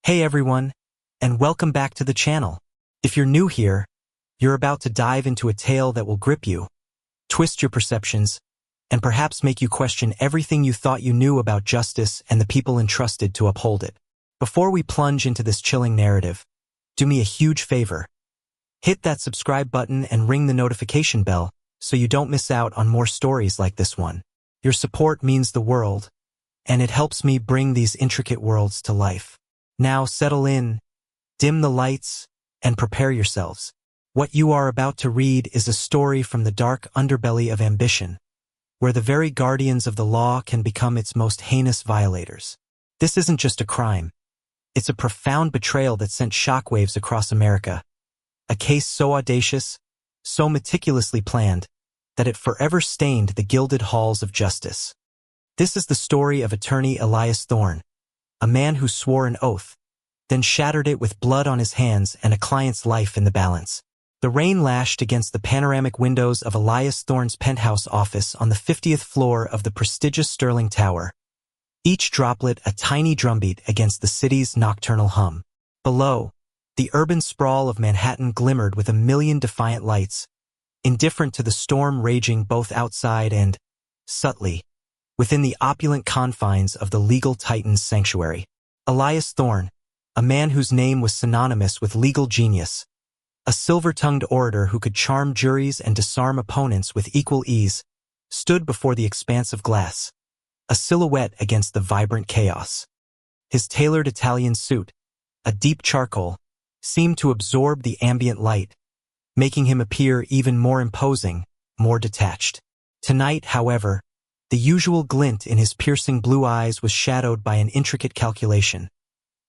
Hey everyone, and welcome back to the channel. If you're new here, you're about to dive into a tale that will grip you, twist your perceptions, and perhaps make you question everything you thought you knew about justice and the people entrusted to uphold it. Before we plunge into this chilling narrative, do me a huge favor. Hit that subscribe button and ring the notification bell so you don't miss out on more stories like this one. Your support means the world, and it helps me bring these intricate worlds to life. Now settle in, dim the lights, and prepare yourselves. What you are about to read is a story from the dark underbelly of ambition, where the very guardians of the law can become its most heinous violators. This isn't just a crime. It's a profound betrayal that sent shockwaves across America. A case so audacious, so meticulously planned, that it forever stained the gilded halls of justice. This is the story of attorney Elias Thorne, a man who swore an oath, then shattered it with blood on his hands and a client's life in the balance. The rain lashed against the panoramic windows of Elias Thorne's penthouse office on the 50th floor of the prestigious Sterling Tower, each droplet a tiny drumbeat against the city's nocturnal hum. Below, the urban sprawl of Manhattan glimmered with a million defiant lights, indifferent to the storm raging both outside and, subtly, within the opulent confines of the legal titan's sanctuary. Elias Thorne, a man whose name was synonymous with legal genius, a silver-tongued orator who could charm juries and disarm opponents with equal ease, stood before the expanse of glass, a silhouette against the vibrant chaos. His tailored Italian suit, a deep charcoal, seemed to absorb the ambient light, making him appear even more imposing, more detached. Tonight, however, the usual glint in his piercing blue eyes was shadowed by an intricate calculation,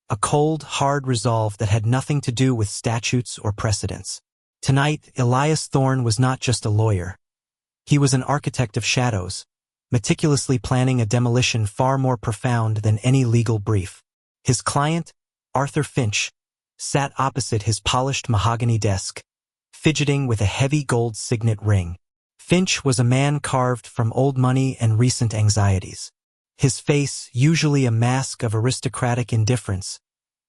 a cold, hard resolve that had nothing to do with statutes or precedents. Tonight, Elias Thorne was not just a lawyer. He was an architect of shadows, meticulously planning a demolition far more profound than any legal brief. His client, Arthur Finch, sat opposite his polished mahogany desk, fidgeting with a heavy gold signet ring. Finch was a man carved from old money and recent anxieties. His face, usually a mask of aristocratic indifference,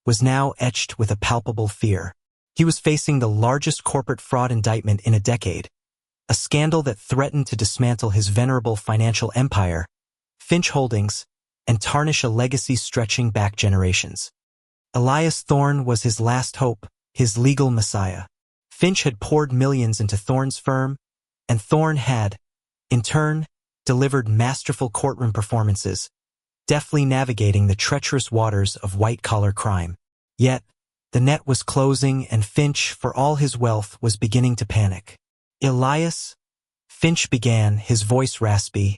was now etched with a palpable fear. He was facing the largest corporate fraud indictment in a decade, a scandal that threatened to dismantle his venerable financial empire, Finch Holdings, and tarnish a legacy stretching back generations. Elias Thorne was his last hope, his legal messiah. Finch had poured millions into Thorne's firm, and Thorne had, in turn, delivered masterful courtroom performances, deftly navigating the treacherous waters of white-collar crime. Yet, the net was closing and Finch, for all his wealth, was beginning to panic. "Elias," Finch began, his voice raspy,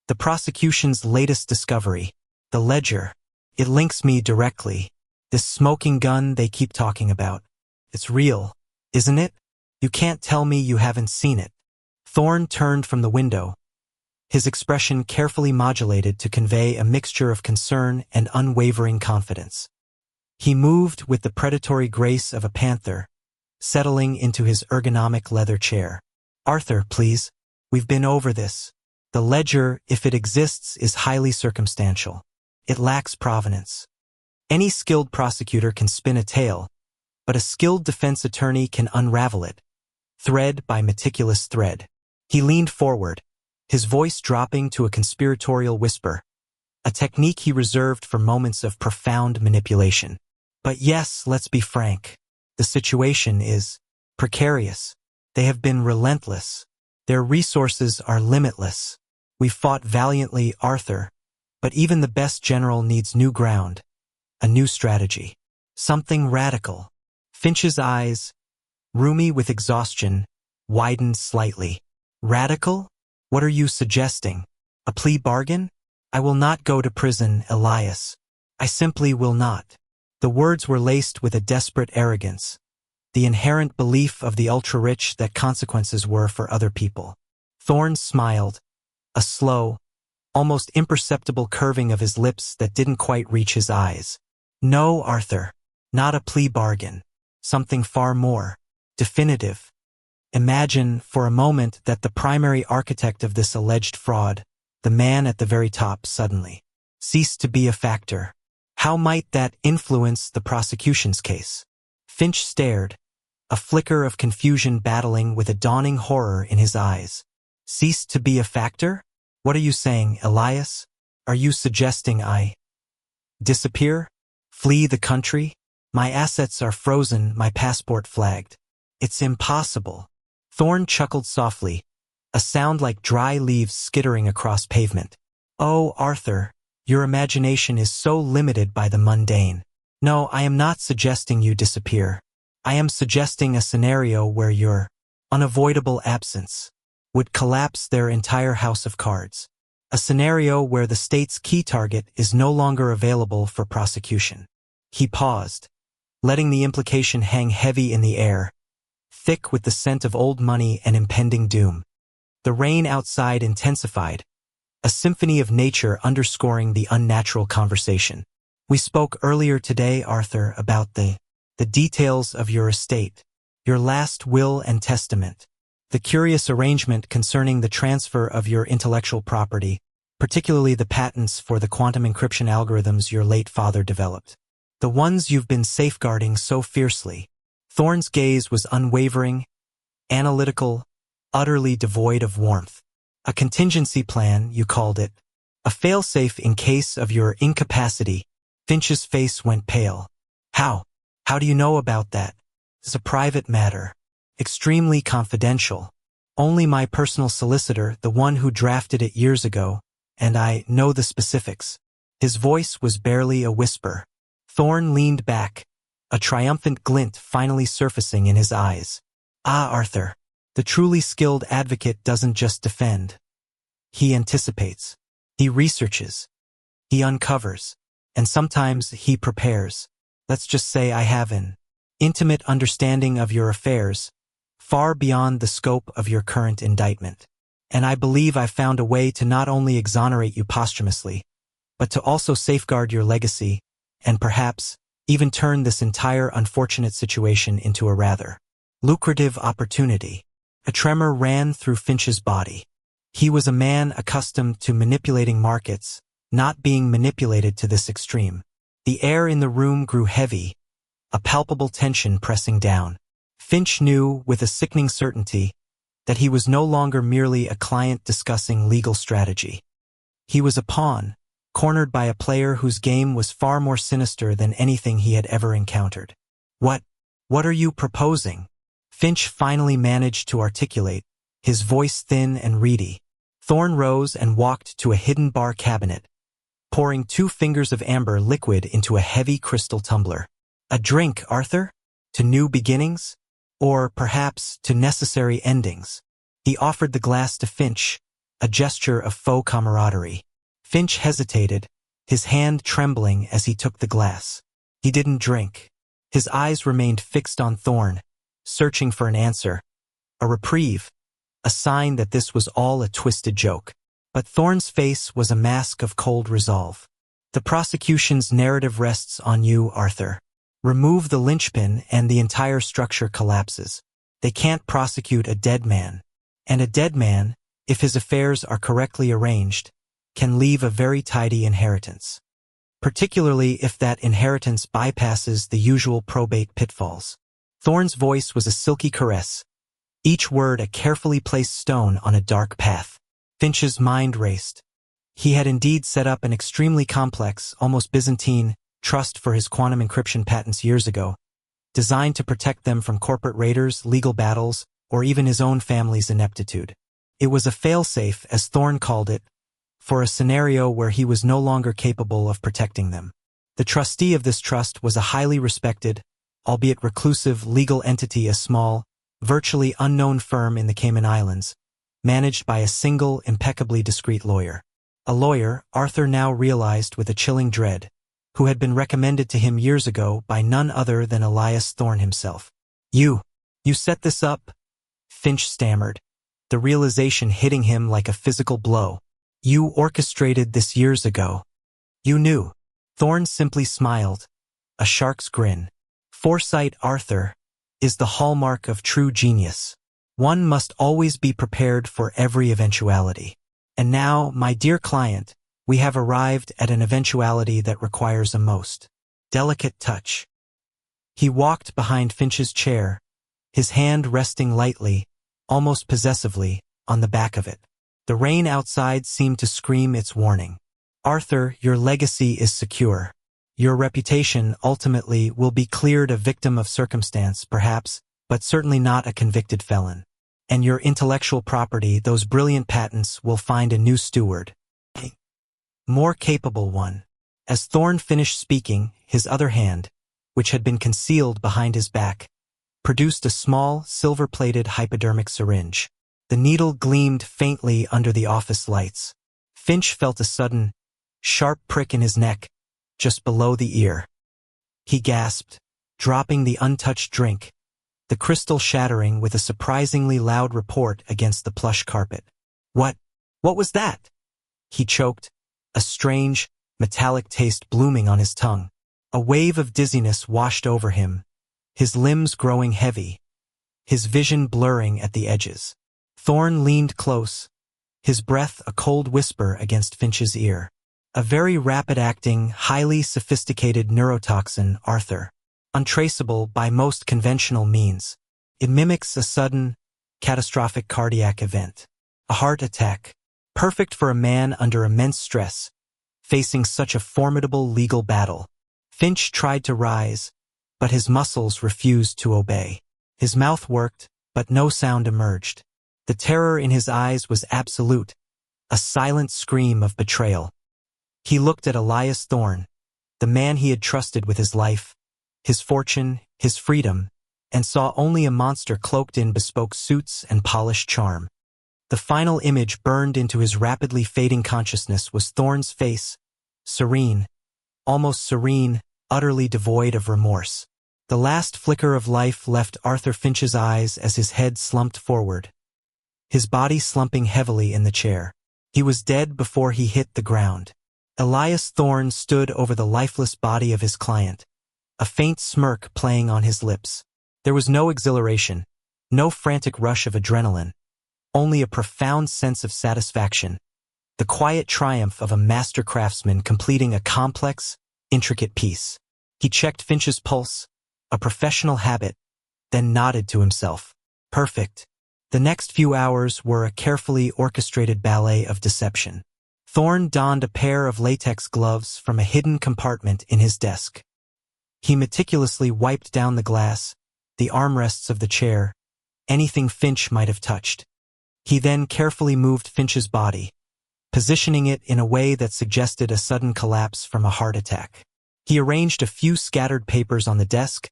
"the prosecution's latest discovery, the ledger, it links me directly. This smoking gun they keep talking about. It's real, isn't it? You can't tell me you haven't seen it." Thorne turned from the window, his expression carefully modulated to convey a mixture of concern and unwavering confidence. He moved with the predatory grace of a panther, settling into his ergonomic leather chair. "Arthur, please. We've been over this. The ledger, if it exists, is highly circumstantial. It lacks provenance. Any skilled prosecutor can spin a tale, but a skilled defense attorney can unravel it, thread by meticulous thread." He leaned forward, his voice dropping to a conspiratorial whisper, a technique he reserved for moments of profound manipulation. "But yes, let's be frank. The situation is precarious. They have been relentless. Their resources are limitless. We've fought valiantly, Arthur, but even the best general needs new ground, a new strategy. Something radical." Finch's eyes, rheumy with exhaustion, widened slightly. "Radical? What are you suggesting? A plea bargain? I will not go to prison, Elias. I simply will not." The words were laced with a desperate arrogance, the inherent belief of the ultra-rich that consequences were for other people. Thorne smiled, a slow, almost imperceptible curving of his lips that didn't quite reach his eyes. "No, Arthur, not a plea bargain. Something far more definitive. Imagine, for a moment, that the primary architect of this alleged fraud, the man at the very top, suddenly ceased to be a factor. How might that influence the prosecution's case? Finch stared, a flicker of confusion battling with a dawning horror in his eyes. Ceased to be a factor? What are you saying, Elias? Are you suggesting I disappear? Flee the country? My assets are frozen, my passport flagged. It's impossible. Thorne chuckled softly, a sound like dry leaves skittering across pavement. Oh, Arthur, your imagination is so limited by the mundane. No, I am not suggesting you disappear. I am suggesting a scenario where your unavoidable absence would collapse their entire house of cards. A scenario where the state's key target is no longer available for prosecution. He paused, letting the implication hang heavy in the air, thick with the scent of old money and impending doom. The rain outside intensified, a symphony of nature underscoring the unnatural conversation. We spoke earlier today, Arthur, about the details of your estate, your last will and testament, the curious arrangement concerning the transfer of your intellectual property, particularly the patents for the quantum encryption algorithms your late father developed. The ones you've been safeguarding so fiercely. Thorne's gaze was unwavering, analytical, utterly devoid of warmth. A contingency plan, you called it. A failsafe in case of your incapacity. Finch's face went pale. How? How do you know about that? It's a private matter. Extremely confidential. Only my personal solicitor, the one who drafted it years ago, and I know the specifics. His voice was barely a whisper. Thorne leaned back, a triumphant glint finally surfacing in his eyes. Ah, Arthur, the truly skilled advocate doesn't just defend. He anticipates. He researches. He uncovers. And sometimes he prepares. Let's just say I have an intimate understanding of your affairs, far beyond the scope of your current indictment. And I believe I've found a way to not only exonerate you posthumously, but to also safeguard your legacy, and perhaps even turn this entire unfortunate situation into a rather lucrative opportunity. A tremor ran through Finch's body. He was a man accustomed to manipulating markets, not being manipulated to this extreme. The air in the room grew heavy, a palpable tension pressing down. Finch knew with a sickening certainty that he was no longer merely a client discussing legal strategy. He was a pawn, cornered by a player whose game was far more sinister than anything he had ever encountered. What are you proposing? Finch finally managed to articulate, his voice thin and reedy. Thorne rose and walked to a hidden bar cabinet, pouring 2 fingers of amber liquid into a heavy crystal tumbler. A drink, Arthur? To new beginnings? Or perhaps to necessary endings? He offered the glass to Finch, a gesture of faux camaraderie. Finch hesitated, his hand trembling as he took the glass. He didn't drink. His eyes remained fixed on Thorne, searching for an answer, a reprieve, a sign that this was all a twisted joke. But Thorne's face was a mask of cold resolve. The prosecution's narrative rests on you, Arthur. Remove the linchpin and the entire structure collapses. They can't prosecute a dead man. And a dead man, if his affairs are correctly arranged, can leave a very tidy inheritance. Particularly if that inheritance bypasses the usual probate pitfalls. Thorne's voice was a silky caress, each word a carefully placed stone on a dark path. Finch's mind raced. He had indeed set up an extremely complex, almost Byzantine, trust for his quantum encryption patents years ago, designed to protect them from corporate raiders, legal battles, or even his own family's ineptitude. It was a failsafe, as Thorne called it, for a scenario where he was no longer capable of protecting them. The trustee of this trust was a highly respected, albeit reclusive, legal entity, a small, virtually unknown firm in the Cayman Islands, managed by a single, impeccably discreet lawyer. A lawyer, Arthur now realized with a chilling dread, who had been recommended to him years ago by none other than Elias Thorne himself. You set this up? Finch stammered, the realization hitting him like a physical blow. You orchestrated this years ago. You knew. Thorne simply smiled, a shark's grin. Foresight, Arthur, is the hallmark of true genius. One must always be prepared for every eventuality. And now, my dear client, We have arrived at an eventuality that requires a most delicate touch. He walked behind Finch's chair, his hand resting lightly, almost possessively, on the back of it. The rain outside seemed to scream its warning. Arthur, your legacy is secure. Your reputation ultimately will be cleared a victim of circumstance, perhaps, but certainly not a convicted felon. And your intellectual property, those brilliant patents, will find a new steward. A more capable one. As Thorne finished speaking, his other hand, which had been concealed behind his back, produced a small, silver-plated hypodermic syringe. The needle gleamed faintly under the office lights. Finch felt a sudden, sharp prick in his neck, just below the ear. He gasped, dropping the untouched drink, the crystal shattering with a surprisingly loud report against the plush carpet. What was that? He choked, a strange, metallic taste blooming on his tongue. A wave of dizziness washed over him, his limbs growing heavy, his vision blurring at the edges. Thorne leaned close, his breath a cold whisper against Finch's ear. A very rapid-acting, highly sophisticated neurotoxin, Arthur. Untraceable by most conventional means. It mimics a sudden, catastrophic cardiac event. A heart attack. Perfect for a man under immense stress, facing such a formidable legal battle. Finch tried to rise, but his muscles refused to obey. His mouth worked, but no sound emerged. The terror in his eyes was absolute, a silent scream of betrayal. He looked at Elias Thorne, the man he had trusted with his life, his fortune, his freedom, and saw only a monster cloaked in bespoke suits and polished charm. The final image burned into his rapidly fading consciousness was Thorne's face, serene, almost serene, utterly devoid of remorse. The last flicker of life left Arthur Finch's eyes as his head slumped forward, his body slumping heavily in the chair. He was dead before he hit the ground. Elias Thorne stood over the lifeless body of his client, a faint smirk playing on his lips. There was no exhilaration, no frantic rush of adrenaline, only a profound sense of satisfaction, the quiet triumph of a master craftsman completing a complex, intricate piece. He checked Finch's pulse, a professional habit, then nodded to himself. Perfect. The next few hours were a carefully orchestrated ballet of deception. Thorne donned a pair of latex gloves from a hidden compartment in his desk. He meticulously wiped down the glass, the armrests of the chair, anything Finch might have touched. He then carefully moved Finch's body, positioning it in a way that suggested a sudden collapse from a heart attack. He arranged a few scattered papers on the desk,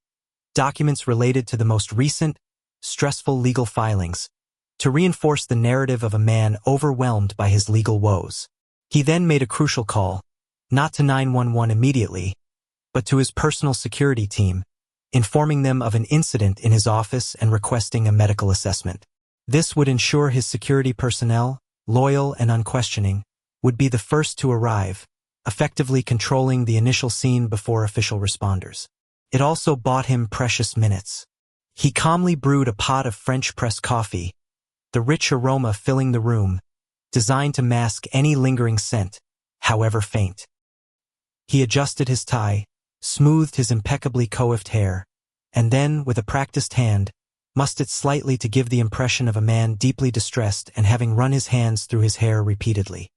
documents related to the most recent, stressful legal filings, to reinforce the narrative of a man overwhelmed by his legal woes. He then made a crucial call, not to 911 immediately, but to his personal security team, informing them of an incident in his office and requesting a medical assessment. This would ensure his security personnel, loyal and unquestioning, would be the first to arrive, effectively controlling the initial scene before official responders. It also bought him precious minutes. He calmly brewed a pot of French press coffee, the rich aroma filling the room, designed to mask any lingering scent, however faint. He adjusted his tie, smoothed his impeccably coiffed hair, and then, with a practiced hand, mussed it slightly to give the impression of a man deeply distressed and having run his hands through his hair repeatedly.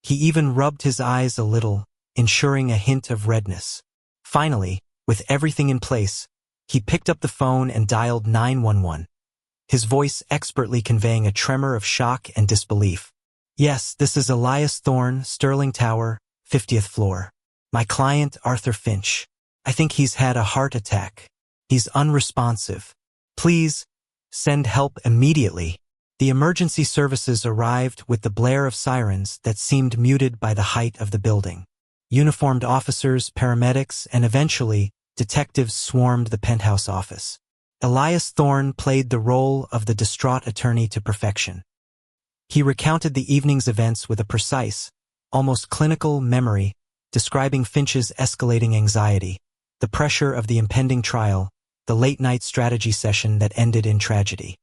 He even rubbed his eyes a little, ensuring a hint of redness. Finally, with everything in place, he picked up the phone and dialed 911, his voice expertly conveying a tremor of shock and disbelief. Yes, this is Elias Thorne, Sterling Tower, 50th floor. My client, Arthur Finch. I think he's had a heart attack. He's unresponsive. Please, send help immediately. The emergency services arrived with the blare of sirens that seemed muted by the height of the building. Uniformed officers, paramedics, and eventually, detectives swarmed the penthouse office. Elias Thorne played the role of the distraught attorney to perfection. He recounted the evening's events with a precise, almost clinical memory, describing Finch's escalating anxiety, the pressure of the impending trial, the late-night strategy session that ended in tragedy.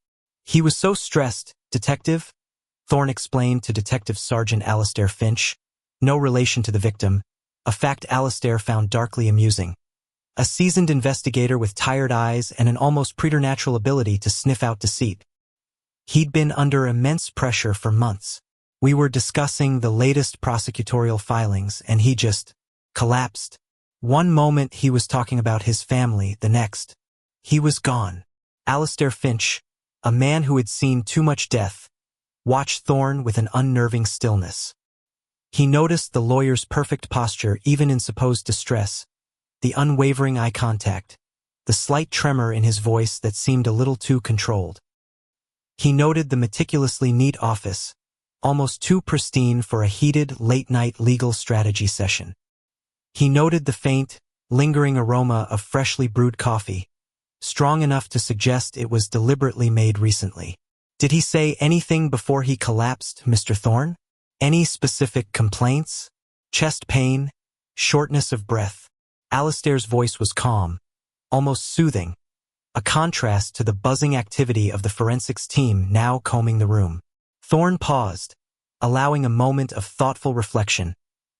He was so stressed, Detective, Thorne explained to Detective Sergeant Alistair Finch, no relation to the victim, a fact Alistair found darkly amusing. A seasoned investigator with tired eyes and an almost preternatural ability to sniff out deceit. He'd been under immense pressure for months. We were discussing the latest prosecutorial filings, and he just collapsed. One moment he was talking about his family, the next, he was gone. Alistair Finch, a man who had seen too much death, watched Thorne with an unnerving stillness. He noticed the lawyer's perfect posture even in supposed distress, the unwavering eye contact, the slight tremor in his voice that seemed a little too controlled. He noted the meticulously neat office, almost too pristine for a heated, late-night legal strategy session. He noted the faint, lingering aroma of freshly brewed coffee, strong enough to suggest it was deliberately made recently. Did he say anything before he collapsed, Mr. Thorne? Any specific complaints? Chest pain? Shortness of breath? Alistair's voice was calm, almost soothing, a contrast to the buzzing activity of the forensics team now combing the room. Thorne paused, allowing a moment of thoughtful reflection,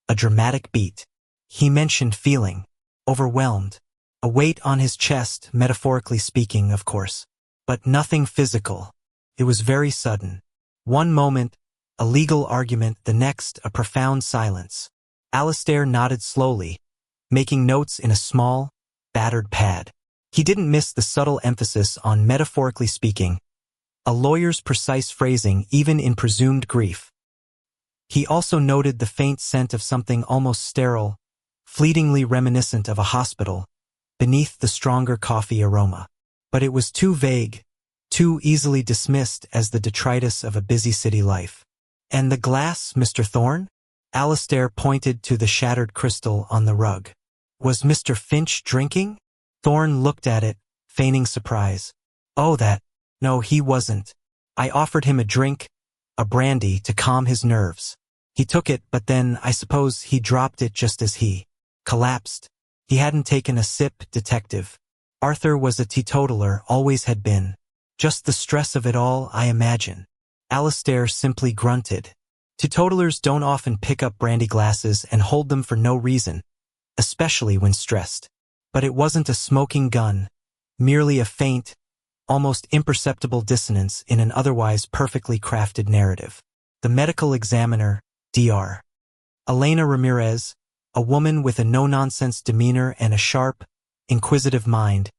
a dramatic beat. He mentioned feeling overwhelmed, a weight on his chest, metaphorically speaking, of course, but nothing physical. It was very sudden. One moment, a legal argument, the next, a profound silence. Alistair nodded slowly, making notes in a small, battered pad. He didn't miss the subtle emphasis on metaphorically speaking, a lawyer's precise phrasing even in presumed grief. He also noted the faint scent of something almost sterile, fleetingly reminiscent of a hospital, beneath the stronger coffee aroma. But it was too vague, too easily dismissed as the detritus of a busy city life. And the glass, Mr. Thorne? Alistair pointed to the shattered crystal on the rug. Was Mr. Finch drinking? Thorne looked at it, feigning surprise. Oh, that. No, he wasn't. I offered him a drink, a brandy, to calm his nerves. He took it, but then I suppose he dropped it just as he collapsed. He hadn't taken a sip, Detective. Arthur was a teetotaler, always had been. Just the stress of it all, I imagine. Alistair simply grunted. Teetotalers don't often pick up brandy glasses and hold them for no reason, especially when stressed. But it wasn't a smoking gun, merely a faint, almost imperceptible dissonance in an otherwise perfectly crafted narrative. The medical examiner, Dr. Elena Ramirez, a woman with a no-nonsense demeanor and a sharp, inquisitive mind,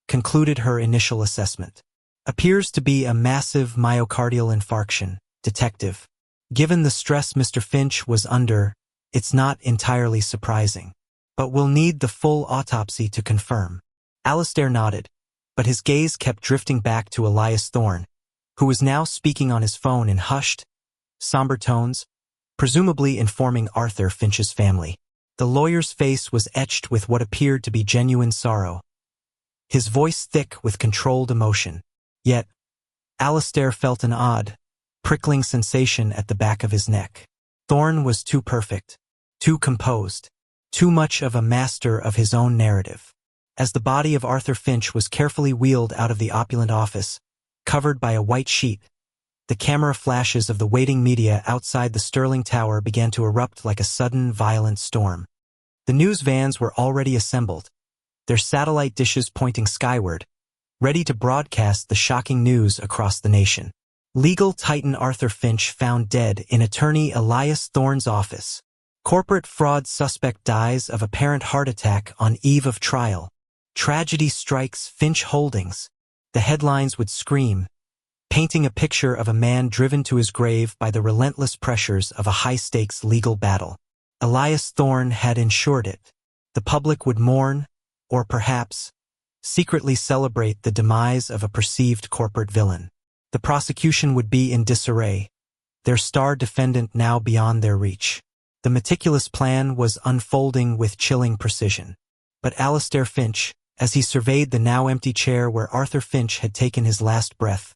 concluded her initial assessment. Appears to be a massive myocardial infarction, Detective. Given the stress Mr. Finch was under, it's not entirely surprising. But we'll need the full autopsy to confirm. Alistair nodded, but his gaze kept drifting back to Elias Thorne, who was now speaking on his phone in hushed, somber tones, presumably informing Arthur Finch's family. The lawyer's face was etched with what appeared to be genuine sorrow, his voice thick with controlled emotion. Yet, Alistair felt an odd, prickling sensation at the back of his neck. Thorne was too perfect, too composed, too much of a master of his own narrative. As the body of Arthur Finch was carefully wheeled out of the opulent office, covered by a white sheet, the camera flashes of the waiting media outside the Sterling Tower began to erupt like a sudden, violent storm. The news vans were already assembled, their satellite dishes pointing skyward, ready to broadcast the shocking news across the nation. Legal titan Arthur Finch found dead in attorney Elias Thorne's office. Corporate fraud suspect dies of apparent heart attack on eve of trial. Tragedy strikes Finch Holdings. The headlines would scream, painting a picture of a man driven to his grave by the relentless pressures of a high-stakes legal battle. Elias Thorne had ensured it. The public would mourn, or perhaps, secretly celebrate the demise of a perceived corporate villain. The prosecution would be in disarray, their star defendant now beyond their reach. The meticulous plan was unfolding with chilling precision. But Alistair Finch, as he surveyed the now empty chair where Arthur Finch had taken his last breath,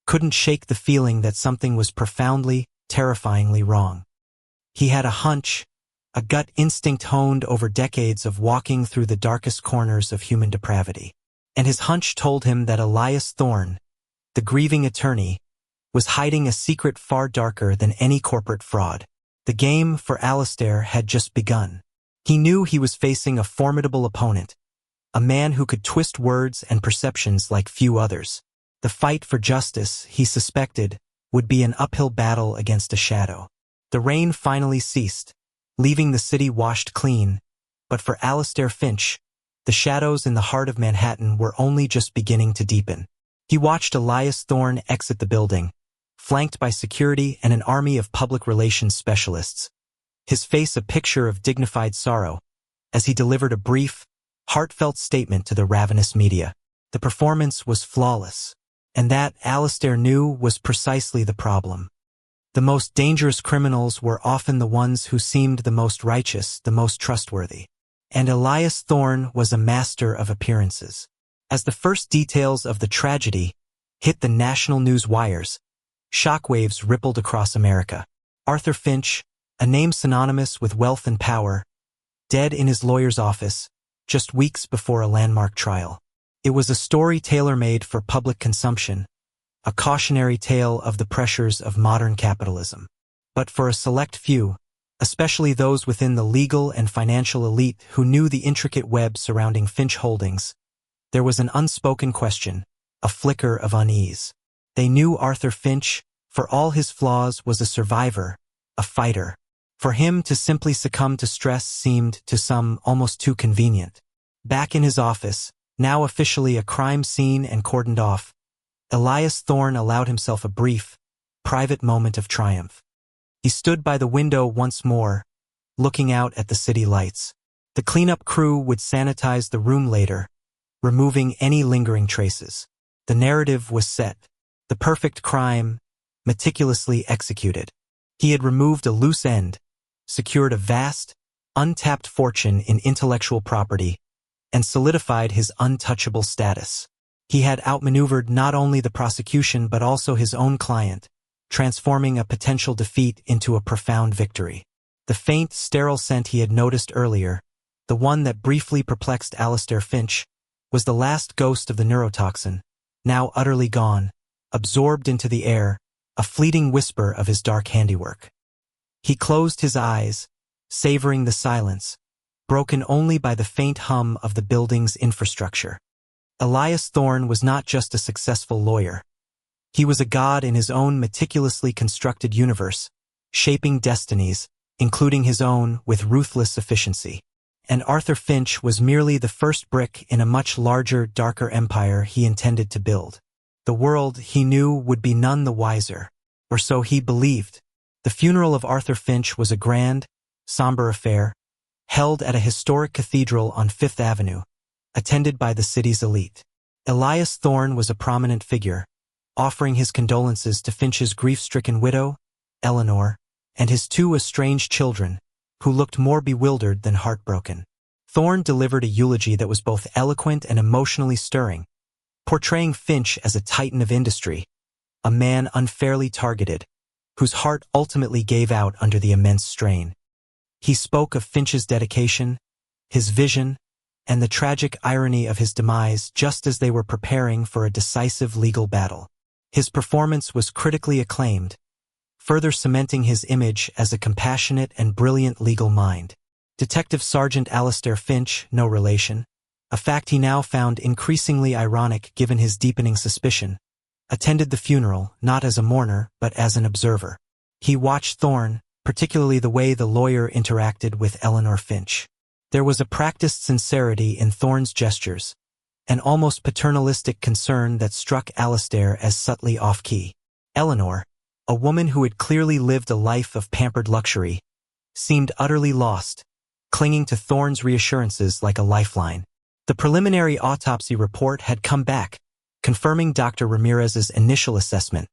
couldn't shake the feeling that something was profoundly, terrifyingly wrong. He had a hunch, a gut instinct honed over decades of walking through the darkest corners of human depravity. And his hunch told him that Elias Thorne, the grieving attorney, was hiding a secret far darker than any corporate fraud. The game for Alistair had just begun. He knew he was facing a formidable opponent, a man who could twist words and perceptions like few others. The fight for justice, he suspected, would be an uphill battle against a shadow. The rain finally ceased, leaving the city washed clean, but for Alistair Finch, the shadows in the heart of Manhattan were only just beginning to deepen. He watched Elias Thorne exit the building, flanked by security and an army of public relations specialists, his face a picture of dignified sorrow, as he delivered a brief, heartfelt statement to the ravenous media. The performance was flawless, and that, Alistair knew, was precisely the problem. The most dangerous criminals were often the ones who seemed the most righteous, the most trustworthy. And Elias Thorne was a master of appearances. As the first details of the tragedy hit the national news wires, shockwaves rippled across America. Arthur Finch, a name synonymous with wealth and power, dead in his lawyer's office, just weeks before a landmark trial. It was a story tailor-made for public consumption, a cautionary tale of the pressures of modern capitalism. But for a select few, especially those within the legal and financial elite who knew the intricate web surrounding Finch Holdings, there was an unspoken question, a flicker of unease. They knew Arthur Finch, for all his flaws, was a survivor, a fighter. For him to simply succumb to stress seemed, to some, almost too convenient. Back in his office, now officially a crime scene and cordoned off, Elias Thorne allowed himself a brief, private moment of triumph. He stood by the window once more, looking out at the city lights. The cleanup crew would sanitize the room later, removing any lingering traces. The narrative was set, the perfect crime, meticulously executed. He had removed a loose end, secured a vast, untapped fortune in intellectual property, and solidified his untouchable status. He had outmaneuvered not only the prosecution but also his own client, transforming a potential defeat into a profound victory. The faint, sterile scent he had noticed earlier, the one that briefly perplexed Alistair Finch, was the last ghost of the neurotoxin, now utterly gone, absorbed into the air, a fleeting whisper of his dark handiwork. He closed his eyes, savoring the silence, broken only by the faint hum of the building's infrastructure. Elias Thorne was not just a successful lawyer. He was a god in his own meticulously constructed universe, shaping destinies, including his own, with ruthless efficiency. And Arthur Finch was merely the first brick in a much larger, darker empire he intended to build. The world, he knew, would be none the wiser, or so he believed. The funeral of Arthur Finch was a grand, somber affair, held at a historic cathedral on Fifth Avenue, attended by the city's elite. Elias Thorne was a prominent figure, offering his condolences to Finch's grief-stricken widow, Eleanor, and his two estranged children, who looked more bewildered than heartbroken. Thorne delivered a eulogy that was both eloquent and emotionally stirring, portraying Finch as a titan of industry, a man unfairly targeted, whose heart ultimately gave out under the immense strain. He spoke of Finch's dedication, his vision, and the tragic irony of his demise just as they were preparing for a decisive legal battle. His performance was critically acclaimed, further cementing his image as a compassionate and brilliant legal mind. Detective Sergeant Alistair Finch, no relation, a fact he now found increasingly ironic given his deepening suspicion, attended the funeral not as a mourner but as an observer. He watched Thorne, particularly the way the lawyer interacted with Eleanor Finch. There was a practiced sincerity in Thorne's gestures, an almost paternalistic concern that struck Alistair as subtly off-key. Eleanor, a woman who had clearly lived a life of pampered luxury, seemed utterly lost, clinging to Thorne's reassurances like a lifeline. The preliminary autopsy report had come back, confirming Dr. Ramirez's initial assessment.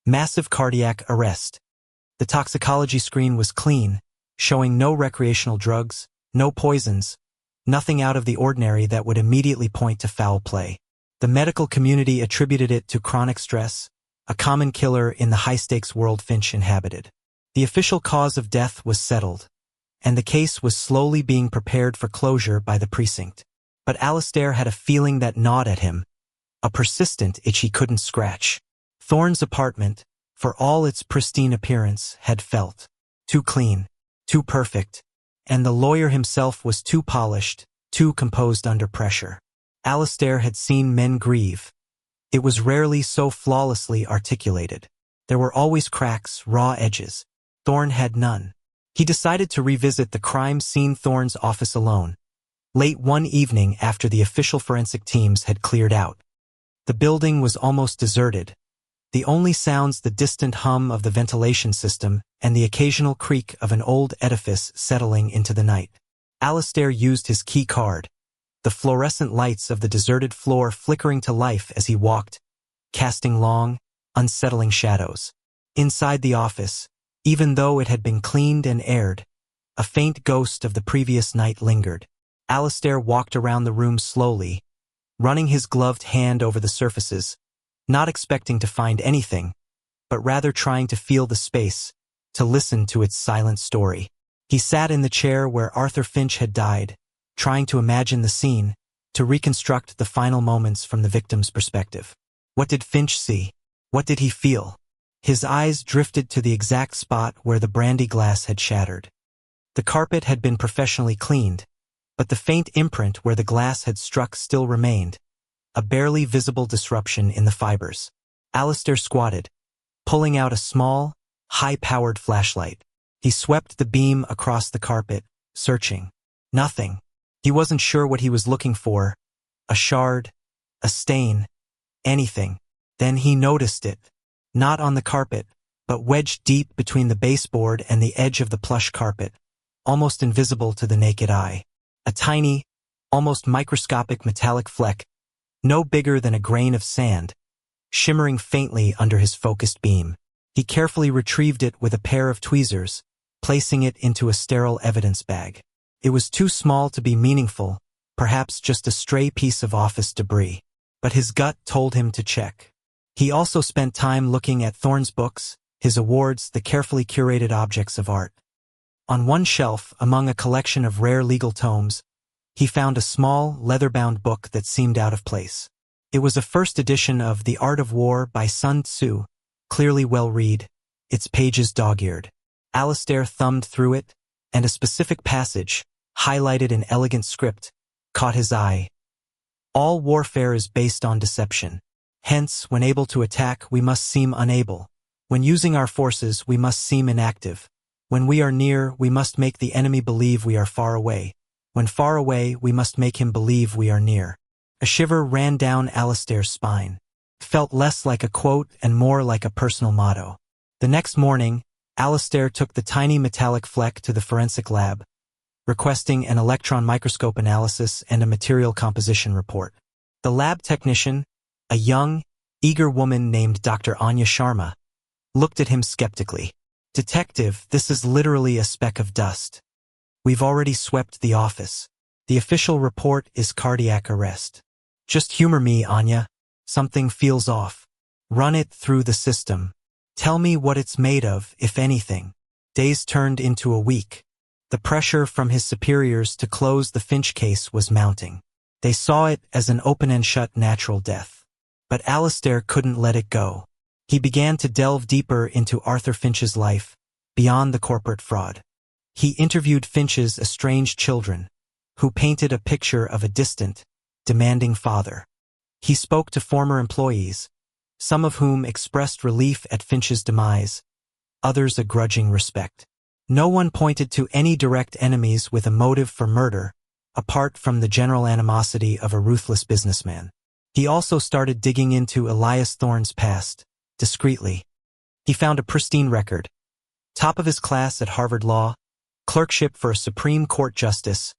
Massive cardiac arrest. The toxicology screen was clean, showing no recreational drugs, no poisons, nothing out of the ordinary that would immediately point to foul play. The medical community attributed it to chronic stress, a common killer in the high-stakes world Finch inhabited. The official cause of death was settled, and the case was slowly being prepared for closure by the precinct. But Alistair had a feeling that gnawed at him, a persistent itch he couldn't scratch. Thorne's apartment, for all its pristine appearance, had felt too clean, too perfect, and the lawyer himself was too polished, too composed under pressure. Alistair had seen men grieve. It was rarely so flawlessly articulated. There were always cracks, raw edges. Thorne had none. He decided to revisit the crime scene Thorne's office alone, late one evening after the official forensic teams had cleared out. The building was almost deserted. The only sounds the distant hum of the ventilation system and the occasional creak of an old edifice settling into the night. Alistair used his key card, the fluorescent lights of the deserted floor flickering to life as he walked, casting long, unsettling shadows. Inside the office, even though it had been cleaned and aired, a faint ghost of the previous night lingered. Alistair walked around the room slowly, running his gloved hand over the surfaces, not expecting to find anything, but rather trying to feel the space, to listen to its silent story. He sat in the chair where Arthur Finch had died, trying to imagine the scene, to reconstruct the final moments from the victim's perspective. What did Finch see? What did he feel? His eyes drifted to the exact spot where the brandy glass had shattered. The carpet had been professionally cleaned, but the faint imprint where the glass had struck still remained, a barely visible disruption in the fibers. Alistair squatted, pulling out a small, high-powered flashlight. He swept the beam across the carpet, searching. Nothing. He wasn't sure what he was looking for. A shard, a stain, anything. Then he noticed it. Not on the carpet, but wedged deep between the baseboard and the edge of the plush carpet, almost invisible to the naked eye. A tiny, almost microscopic metallic fleck, no bigger than a grain of sand, shimmering faintly under his focused beam. He carefully retrieved it with a pair of tweezers, placing it into a sterile evidence bag. It was too small to be meaningful, perhaps just a stray piece of office debris. But his gut told him to check. He also spent time looking at Thorne's books, his awards, the carefully curated objects of art. On one shelf, among a collection of rare legal tomes, he found a small, leather-bound book that seemed out of place. It was a first edition of The Art of War by Sun Tzu, clearly well-read, its pages dog-eared. Alistair thumbed through it, and a specific passage, highlighted in elegant script, caught his eye. All warfare is based on deception. Hence, when able to attack, we must seem unable. When using our forces, we must seem inactive. When we are near, we must make the enemy believe we are far away. When far away, we must make him believe we are near. A shiver ran down Alistair's spine. It felt less like a quote and more like a personal motto. The next morning, Alistair took the tiny metallic fleck to the forensic lab, requesting an electron microscope analysis and a material composition report. The lab technician, a young, eager woman named Dr. Anya Sharma, looked at him skeptically. "Detective, this is literally a speck of dust. We've already swept the office. The official report is cardiac arrest. Just humor me, Anya. Something feels off. Run it through the system. Tell me what it's made of, if anything." Days turned into a week. The pressure from his superiors to close the Finch case was mounting. They saw it as an open-and-shut natural death. But Alistair couldn't let it go. He began to delve deeper into Arthur Finch's life, beyond the corporate fraud. He interviewed Finch's estranged children, who painted a picture of a distant, demanding father. He spoke to former employees, some of whom expressed relief at Finch's demise, others a grudging respect. No one pointed to any direct enemies with a motive for murder, apart from the general animosity of a ruthless businessman. He also started digging into Elias Thorne's past, discreetly. He found a pristine record. Top of his class at Harvard Law, clerkship for a Supreme Court justice,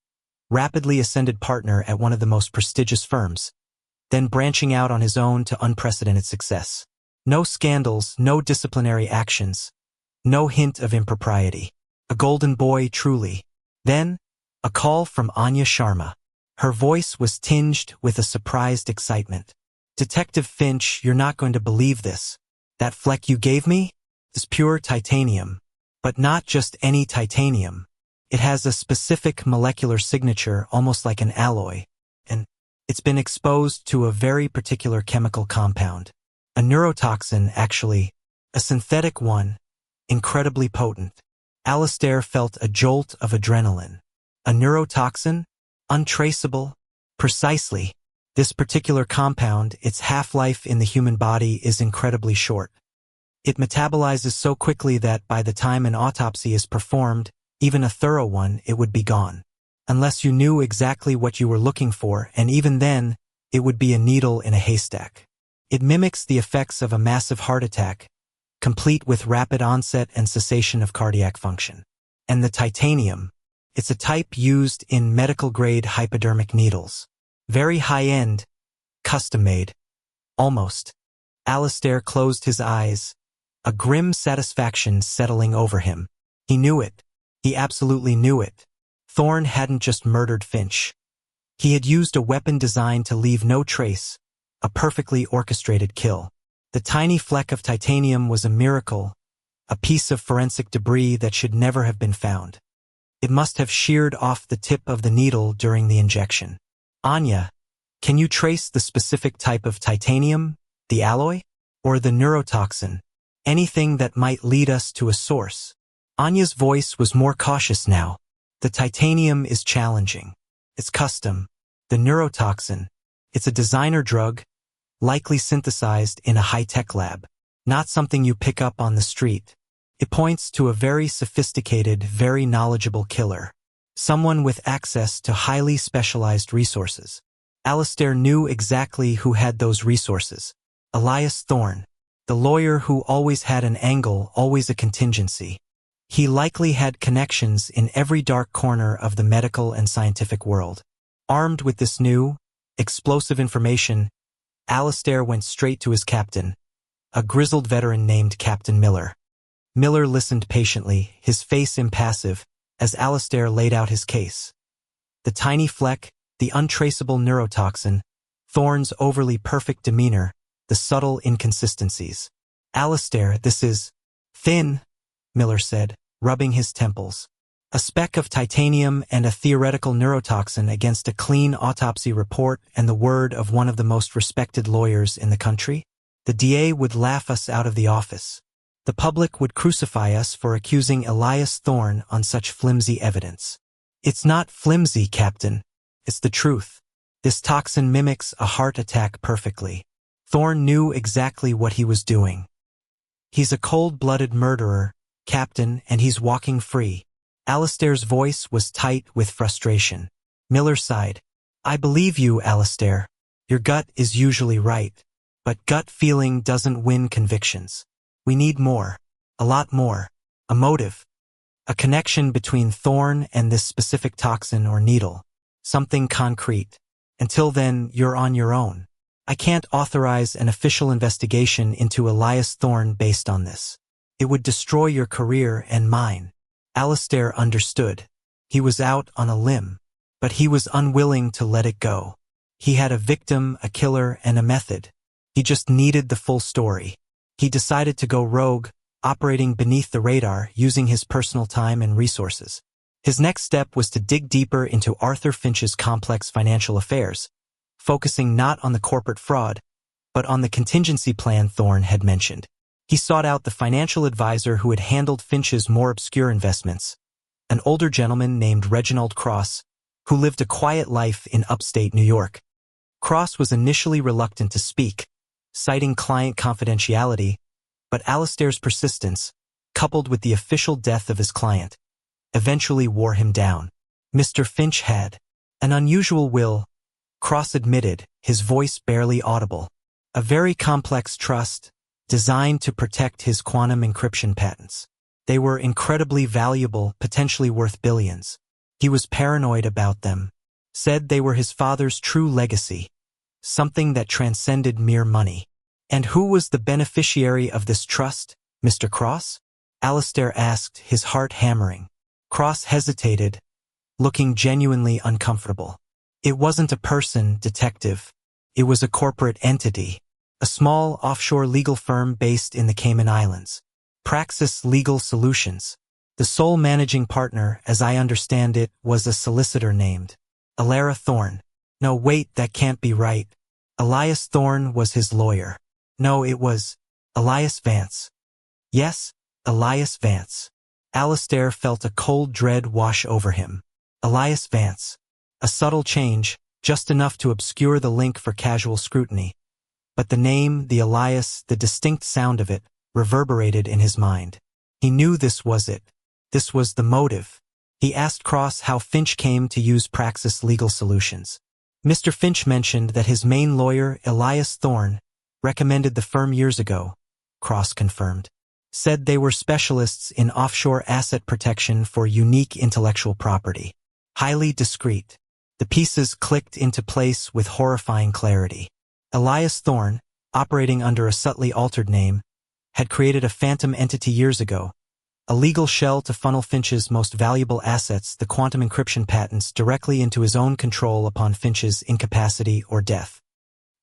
rapidly ascended partner at one of the most prestigious firms, then branching out on his own to unprecedented success. No scandals, no disciplinary actions, no hint of impropriety. A golden boy, truly. Then, a call from Anya Sharma. Her voice was tinged with a surprised excitement. "Detective Finch, you're not going to believe this. That fleck you gave me is pure titanium. But not just any titanium. It has a specific molecular signature, almost like an alloy. And it's been exposed to a very particular chemical compound. A neurotoxin, actually. A synthetic one. Incredibly potent. Alistair felt a jolt of adrenaline. A neurotoxin? Untraceable? Precisely. This particular compound, its half-life in the human body is incredibly short. It metabolizes so quickly that by the time an autopsy is performed, even a thorough one, it would be gone. Unless you knew exactly what you were looking for, and even then, it would be a needle in a haystack. It mimics the effects of a massive heart attack, complete with rapid onset and cessation of cardiac function. And the titanium, it's a type used in medical-grade hypodermic needles. Very high-end, custom-made. Almost. Alistair closed his eyes, a grim satisfaction settling over him. He knew it. He absolutely knew it. Thorne hadn't just murdered Finch. He had used a weapon designed to leave no trace, a perfectly orchestrated kill. The tiny fleck of titanium was a miracle, a piece of forensic debris that should never have been found. It must have sheared off the tip of the needle during the injection. Anya, can you trace the specific type of titanium, the alloy, or the neurotoxin? Anything that might lead us to a source. Anya's voice was more cautious now. The titanium is challenging. It's custom. The neurotoxin, it's a designer drug, likely synthesized in a high-tech lab. Not something you pick up on the street. It points to a very sophisticated, very knowledgeable killer. Someone with access to highly specialized resources. Alistair knew exactly who had those resources. Elias Thorne, the lawyer who always had an angle, always a contingency. He likely had connections in every dark corner of the medical and scientific world. Armed with this new, explosive information, Alistair went straight to his captain, a grizzled veteran named Captain Miller. Miller listened patiently, his face impassive, as Alistair laid out his case. The tiny fleck, the untraceable neurotoxin, Thorne's overly perfect demeanor, the subtle inconsistencies. Alistair, this is thin, Miller said, rubbing his temples. A speck of titanium and a theoretical neurotoxin against a clean autopsy report and the word of one of the most respected lawyers in the country? The DA would laugh us out of the office. The public would crucify us for accusing Elias Thorne on such flimsy evidence. It's not flimsy, Captain. It's the truth. This toxin mimics a heart attack perfectly. Thorne knew exactly what he was doing. He's a cold-blooded murderer, Captain, and he's walking free. Alistair's voice was tight with frustration. Miller sighed. I believe you, Alistair. Your gut is usually right. But gut feeling doesn't win convictions. We need more. A lot more. A motive. A connection between Thorne and this specific toxin or needle. Something concrete. Until then, you're on your own. I can't authorize an official investigation into Elias Thorne based on this. It would destroy your career and mine. Alistair understood. He was out on a limb, but he was unwilling to let it go. He had a victim, a killer, and a method. He just needed the full story. He decided to go rogue, operating beneath the radar, using his personal time and resources. His next step was to dig deeper into Arthur Finch's complex financial affairs, focusing not on the corporate fraud, but on the contingency plan Thorne had mentioned. He sought out the financial advisor who had handled Finch's more obscure investments, an older gentleman named Reginald Cross, who lived a quiet life in upstate New York. Cross was initially reluctant to speak, citing client confidentiality, but Alistair's persistence, coupled with the official death of his client, eventually wore him down. Mr. Finch had an unusual will, Cross admitted, his voice barely audible. A very complex trust, designed to protect his quantum encryption patents. They were incredibly valuable, potentially worth billions. He was paranoid about them, said they were his father's true legacy, something that transcended mere money. And who was the beneficiary of this trust, Mr. Cross? Alistair asked, his heart hammering. Cross hesitated, looking genuinely uncomfortable. It wasn't a person, Detective. It was a corporate entity. A small offshore legal firm based in the Cayman Islands. Praxis Legal Solutions. The sole managing partner, as I understand it, was a solicitor named Alara Thorne. No, wait, that can't be right. Elias Thorne was his lawyer. No, it was Elias Vance. Yes, Elias Vance. Alistair felt a cold dread wash over him. Elias Vance. A subtle change, just enough to obscure the link for casual scrutiny. But the name, the Elias, the distinct sound of it, reverberated in his mind. He knew this was it. This was the motive. He asked Cross how Finch came to use Praxis Legal Solutions. Mr. Finch mentioned that his main lawyer, Elias Thorne, recommended the firm years ago, Cross confirmed. Said they were specialists in offshore asset protection for unique intellectual property. Highly discreet. The pieces clicked into place with horrifying clarity. Elias Thorne, operating under a subtly altered name, had created a phantom entity years ago, a legal shell to funnel Finch's most valuable assets, the quantum encryption patents, directly into his own control upon Finch's incapacity or death.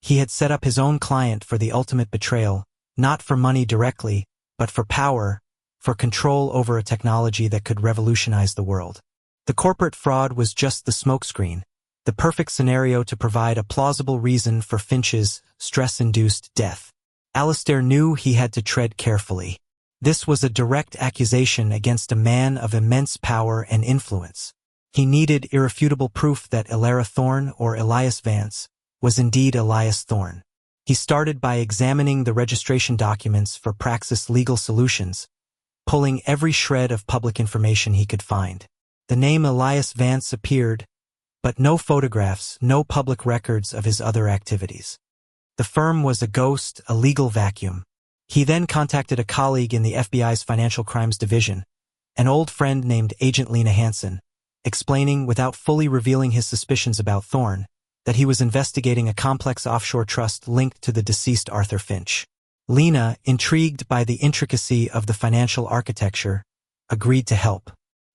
He had set up his own client for the ultimate betrayal, not for money directly, but for power, for control over a technology that could revolutionize the world. The corporate fraud was just the smokescreen, the perfect scenario to provide a plausible reason for Finch's stress-induced death. Alistair knew he had to tread carefully. This was a direct accusation against a man of immense power and influence. He needed irrefutable proof that Elara Thorne, or Elias Vance, was indeed Elias Thorne. He started by examining the registration documents for Praxis Legal Solutions, pulling every shred of public information he could find. The name Elias Vance appeared, but no photographs, no public records of his other activities. The firm was a ghost, a legal vacuum. He then contacted a colleague in the FBI's Financial Crimes Division, an old friend named Agent Lena Hansen, explaining, without fully revealing his suspicions about Thorne, that he was investigating a complex offshore trust linked to the deceased Arthur Finch. Lena, intrigued by the intricacy of the financial architecture, agreed to help.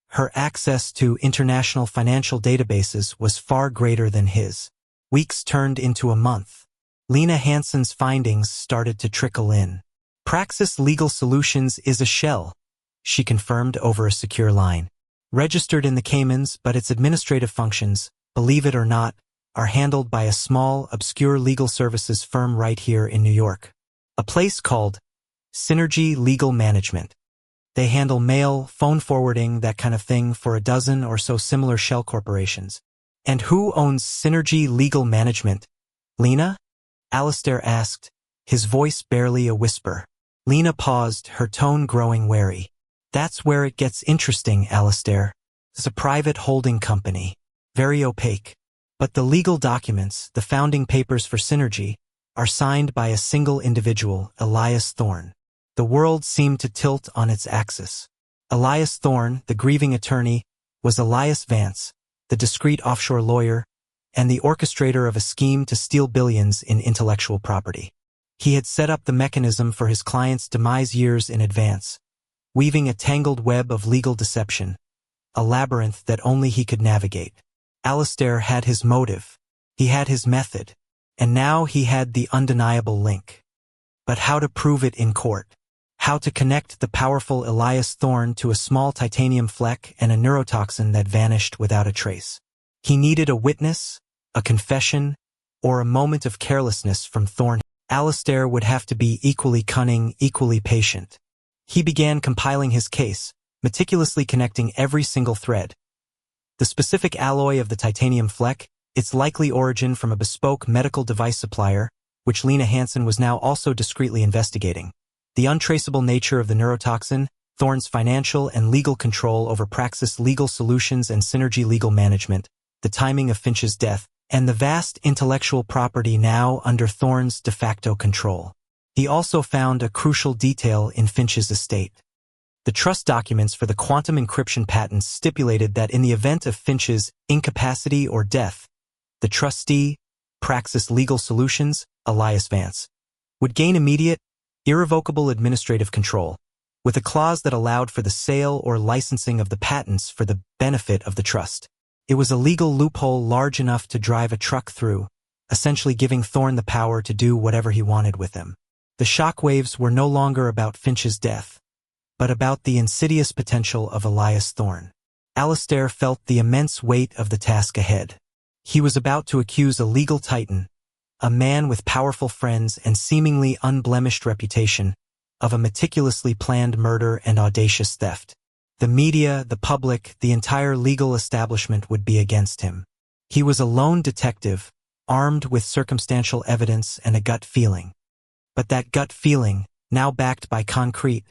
Her access to international financial databases was far greater than his. Weeks turned into a month. Lena Hansen's findings started to trickle in. Praxis Legal Solutions is a shell, she confirmed over a secure line. Registered in the Caymans, but its administrative functions, believe it or not, are handled by a small, obscure legal services firm right here in New York. A place called Synergy Legal Management. They handle mail, phone forwarding, that kind of thing for a dozen or so similar shell corporations. And who owns Synergy Legal Management? Lena? Alistair asked, his voice barely a whisper. Lena paused, her tone growing wary. That's where it gets interesting, Alistair. It's a private holding company. Very opaque. But the legal documents, the founding papers for Synergy, are signed by a single individual, Elias Thorne. The world seemed to tilt on its axis. Elias Thorne, the grieving attorney, was Elias Vance, the discreet offshore lawyer, and the orchestrator of a scheme to steal billions in intellectual property. He had set up the mechanism for his client's demise years in advance, weaving a tangled web of legal deception, a labyrinth that only he could navigate. Alistair had his motive, he had his method, and now he had the undeniable link. But how to prove it in court? How to connect the powerful Elias Thorne to a small titanium fleck and a neurotoxin that vanished without a trace? He needed a witness, a confession, or a moment of carelessness from Thorne. Alistair would have to be equally cunning, equally patient. He began compiling his case, meticulously connecting every single thread. The specific alloy of the titanium fleck, its likely origin from a bespoke medical device supplier, which Lena Hansen was now also discreetly investigating. The untraceable nature of the neurotoxin, Thorne's financial and legal control over Praxis Legal Solutions and Synergy Legal Management, the timing of Finch's death, and the vast intellectual property now under Thorne's de facto control. He also found a crucial detail in Finch's estate. The trust documents for the quantum encryption patents stipulated that in the event of Finch's incapacity or death, the trustee, Praxis Legal Solutions, Elias Vance, would gain immediate, irrevocable administrative control, with a clause that allowed for the sale or licensing of the patents for the benefit of the trust. It was a legal loophole large enough to drive a truck through, essentially giving Thorne the power to do whatever he wanted with them. The shockwaves were no longer about Finch's death, but about the insidious potential of Elias Thorne. Alistair felt the immense weight of the task ahead. He was about to accuse a legal titan, a man with powerful friends and seemingly unblemished reputation, of a meticulously planned murder and audacious theft. The media, the public, the entire legal establishment would be against him. He was a lone detective, armed with circumstantial evidence and a gut feeling. But that gut feeling, now backed by concrete,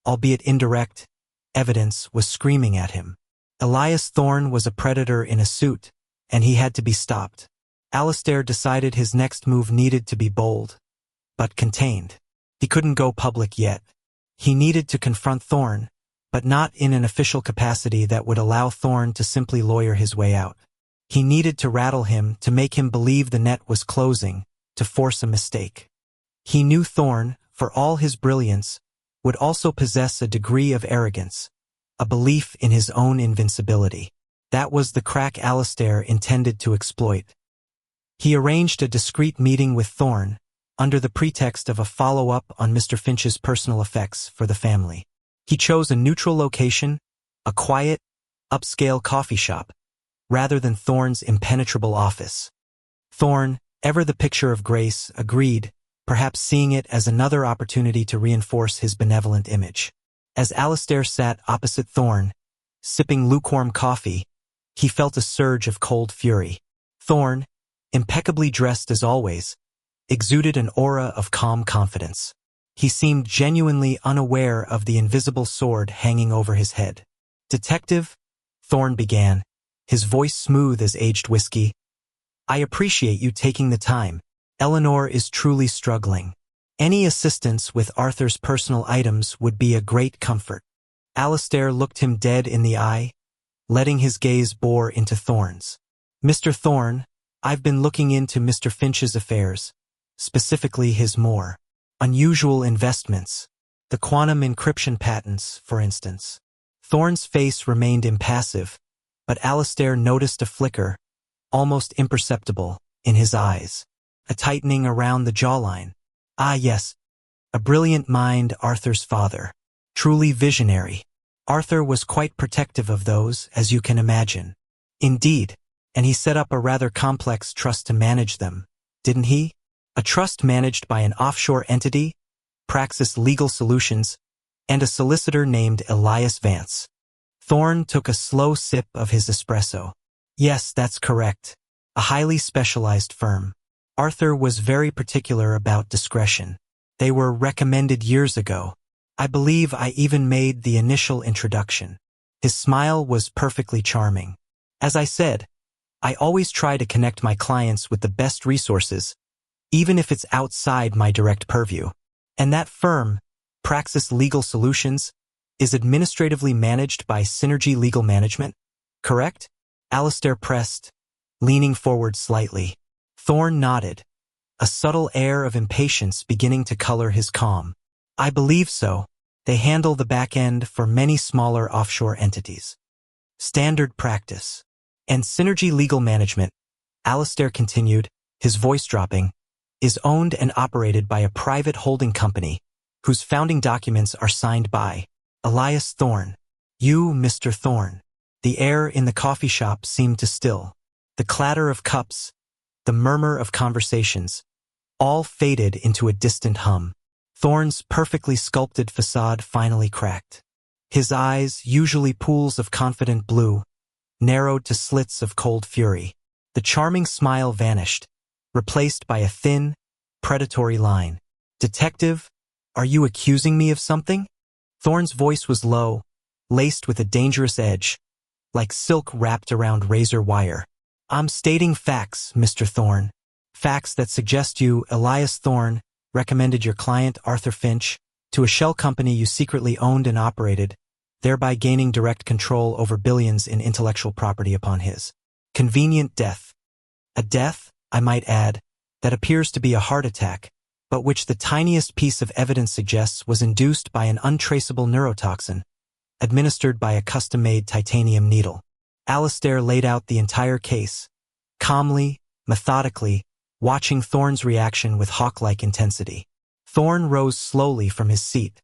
albeit indirect, evidence, was screaming at him. Elias Thorne was a predator in a suit, and he had to be stopped. Alistair decided his next move needed to be bold, but contained. He couldn't go public yet. He needed to confront Thorne, but not in an official capacity that would allow Thorne to simply lawyer his way out. He needed to rattle him, to make him believe the net was closing, to force a mistake. He knew Thorne, for all his brilliance, would also possess a degree of arrogance, a belief in his own invincibility. That was the crack Alistair intended to exploit. He arranged a discreet meeting with Thorne, under the pretext of a follow-up on Mr. Finch's personal effects for the family. He chose a neutral location, a quiet, upscale coffee shop, rather than Thorne's impenetrable office. Thorne, ever the picture of grace, agreed, perhaps seeing it as another opportunity to reinforce his benevolent image. As Alistair sat opposite Thorne, sipping lukewarm coffee, he felt a surge of cold fury. Thorne, impeccably dressed as always, exuded an aura of calm confidence. He seemed genuinely unaware of the invisible sword hanging over his head. "Detective," Thorne began, his voice smooth as aged whiskey, "I appreciate you taking the time. Eleanor is truly struggling. Any assistance with Arthur's personal items would be a great comfort." Alistair looked him dead in the eye, letting his gaze bore into Thorne's. "Mr. Thorne, I've been looking into Mr. Finch's affairs, specifically his more unusual investments, the quantum encryption patents, for instance." Thorne's face remained impassive, but Alistair noticed a flicker, almost imperceptible, in his eyes, a tightening around the jawline. Ah yes, a brilliant mind, Arthur's father. Truly visionary. Arthur was quite protective of those, as you can imagine. Indeed, and he set up a rather complex trust to manage them, didn't he? A trust managed by an offshore entity, Praxis Legal Solutions, and a solicitor named Elias Vance. Thorne took a slow sip of his espresso. Yes, that's correct. A highly specialized firm. Arthur was very particular about discretion. They were recommended years ago. I believe I even made the initial introduction. His smile was perfectly charming. As I said, I always try to connect my clients with the best resources, even if it's outside my direct purview. And that firm, Praxis Legal Solutions, is administratively managed by Synergy Legal Management, correct? Alistair pressed, leaning forward slightly. Thorne nodded, a subtle air of impatience beginning to color his calm. I believe so. They handle the back end for many smaller offshore entities. Standard practice. And Synergy Legal Management, Alistair continued, his voice dropping, is owned and operated by a private holding company, whose founding documents are signed by Elias Thorne. You, Mr. Thorne. The air in the coffee shop seemed to still. The clatter of cups, the murmur of conversations, all faded into a distant hum. Thorne's perfectly sculpted facade finally cracked. His eyes, usually pools of confident blue, narrowed to slits of cold fury. The charming smile vanished, replaced by a thin, predatory line. Detective, are you accusing me of something? Thorne's voice was low, laced with a dangerous edge, like silk wrapped around razor wire. I'm stating facts, Mr. Thorne. Facts that suggest you, Elias Thorne, recommended your client, Arthur Finch, to a shell company you secretly owned and operated, thereby gaining direct control over billions in intellectual property upon his convenient death. A death, I might add, that appears to be a heart attack, but which the tiniest piece of evidence suggests was induced by an untraceable neurotoxin, administered by a custom-made titanium needle. Alistair laid out the entire case, calmly, methodically, watching Thorne's reaction with hawk-like intensity. Thorne rose slowly from his seat,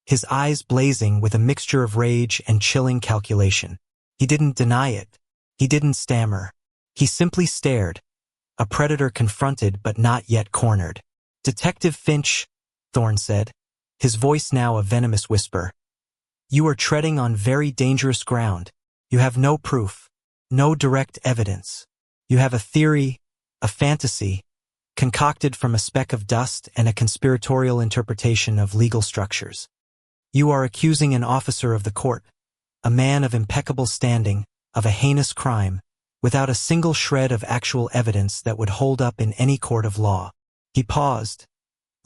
his eyes blazing with a mixture of rage and chilling calculation. He didn't deny it. He didn't stammer. He simply stared, a predator confronted but not yet cornered. Detective Finch, Thorne said, his voice now a venomous whisper. You are treading on very dangerous ground. You have no proof, no direct evidence. You have a theory, a fantasy, concocted from a speck of dust and a conspiratorial interpretation of legal structures. You are accusing an officer of the court, a man of impeccable standing, of a heinous crime, without a single shred of actual evidence that would hold up in any court of law. He paused,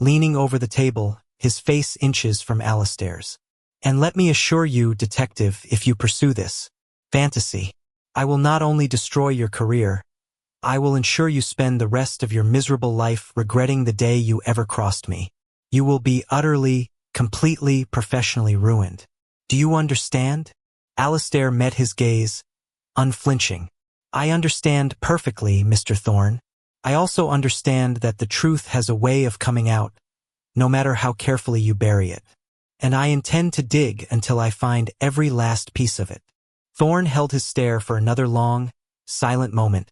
leaning over the table, his face inches from Alistair's. And let me assure you, detective, if you pursue this fantasy, I will not only destroy your career, I will ensure you spend the rest of your miserable life regretting the day you ever crossed me. You will be utterly, completely, professionally ruined. Do you understand? Alistair met his gaze, unflinching. I understand perfectly, Mr. Thorne. I also understand that the truth has a way of coming out, no matter how carefully you bury it. And I intend to dig until I find every last piece of it. Thorne held his stare for another long, silent moment,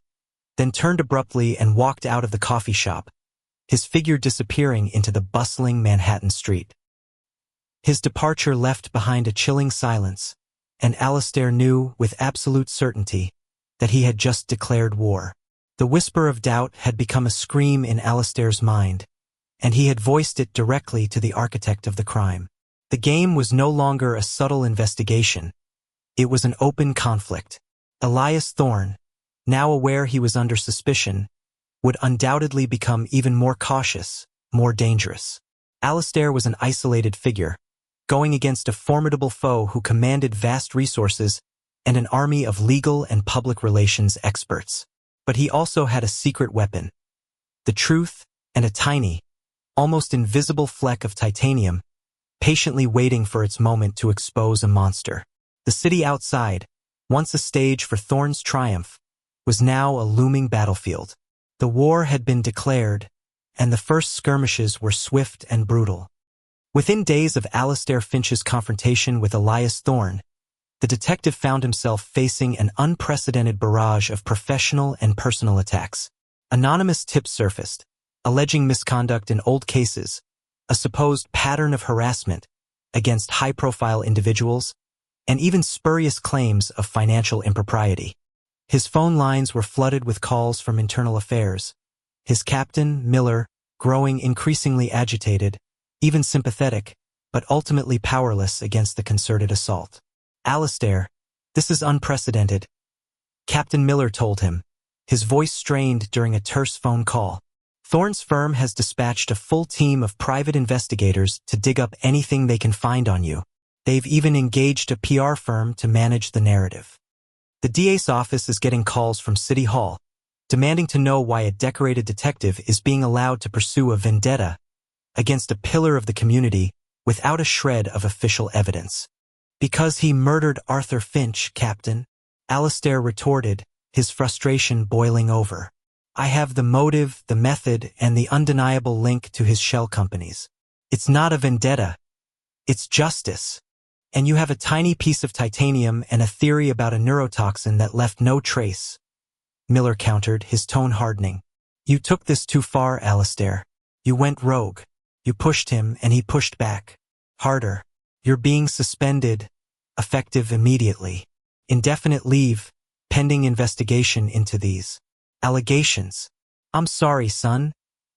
then turned abruptly and walked out of the coffee shop, his figure disappearing into the bustling Manhattan street. His departure left behind a chilling silence, and Alistair knew with absolute certainty that he had just declared war. The whisper of doubt had become a scream in Alistair's mind, and he had voiced it directly to the architect of the crime. The game was no longer a subtle investigation. It was an open conflict. Elias Thorne, now aware he was under suspicion, would undoubtedly become even more cautious, more dangerous. Alistair was an isolated figure, going against a formidable foe who commanded vast resources and an army of legal and public relations experts. But he also had a secret weapon, the truth, and a tiny, almost invisible fleck of titanium, patiently waiting for its moment to expose a monster. The city outside, once a stage for Thorne's triumph, was now a looming battlefield. The war had been declared, and the first skirmishes were swift and brutal. Within days of Alistair Finch's confrontation with Elias Thorne, the detective found himself facing an unprecedented barrage of professional and personal attacks. Anonymous tips surfaced, alleging misconduct in old cases, a supposed pattern of harassment against high-profile individuals, and even spurious claims of financial impropriety. His phone lines were flooded with calls from internal affairs, his captain, Miller, growing increasingly agitated, even sympathetic, but ultimately powerless against the concerted assault. Alistair, this is unprecedented, Captain Miller told him, his voice strained during a terse phone call. Thorne's firm has dispatched a full team of private investigators to dig up anything they can find on you. They've even engaged a PR firm to manage the narrative. The DA's office is getting calls from City Hall, demanding to know why a decorated detective is being allowed to pursue a vendetta against a pillar of the community without a shred of official evidence. Because he murdered Arthur Finch, Captain, Alistair retorted, his frustration boiling over. I have the motive, the method, and the undeniable link to his shell companies. It's not a vendetta. It's justice. And you have a tiny piece of titanium and a theory about a neurotoxin that left no trace. Miller countered, his tone hardening. You took this too far, Alistair. You went rogue. You pushed him, and he pushed back. Harder. You're being suspended, effective immediately. Indefinite leave, pending investigation into these allegations. I'm sorry, son,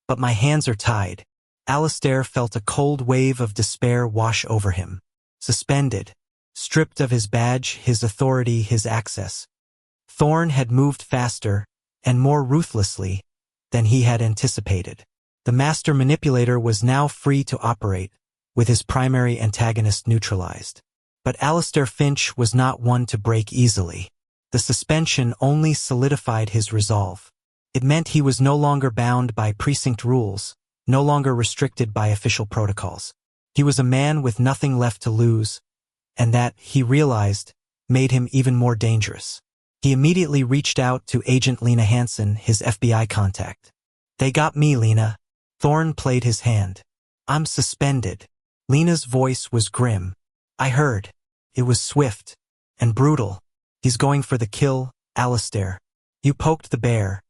but my hands are tied. Alistair felt a cold wave of despair wash over him. Suspended, stripped of his badge, his authority, his access. Thorne had moved faster and more ruthlessly than he had anticipated. The master manipulator was now free to operate, with his primary antagonist neutralized. But Alistair Finch was not one to break easily. The suspension only solidified his resolve. It meant he was no longer bound by precinct rules, no longer restricted by official protocols. He was a man with nothing left to lose, and that, he realized, made him even more dangerous. He immediately reached out to Agent Lena Hansen, his FBI contact. They got me, Lena. Thorne played his hand. I'm suspended. Lena's voice was grim. I heard. It was swift and brutal. He's going for the kill, Alistair. You poked the bear,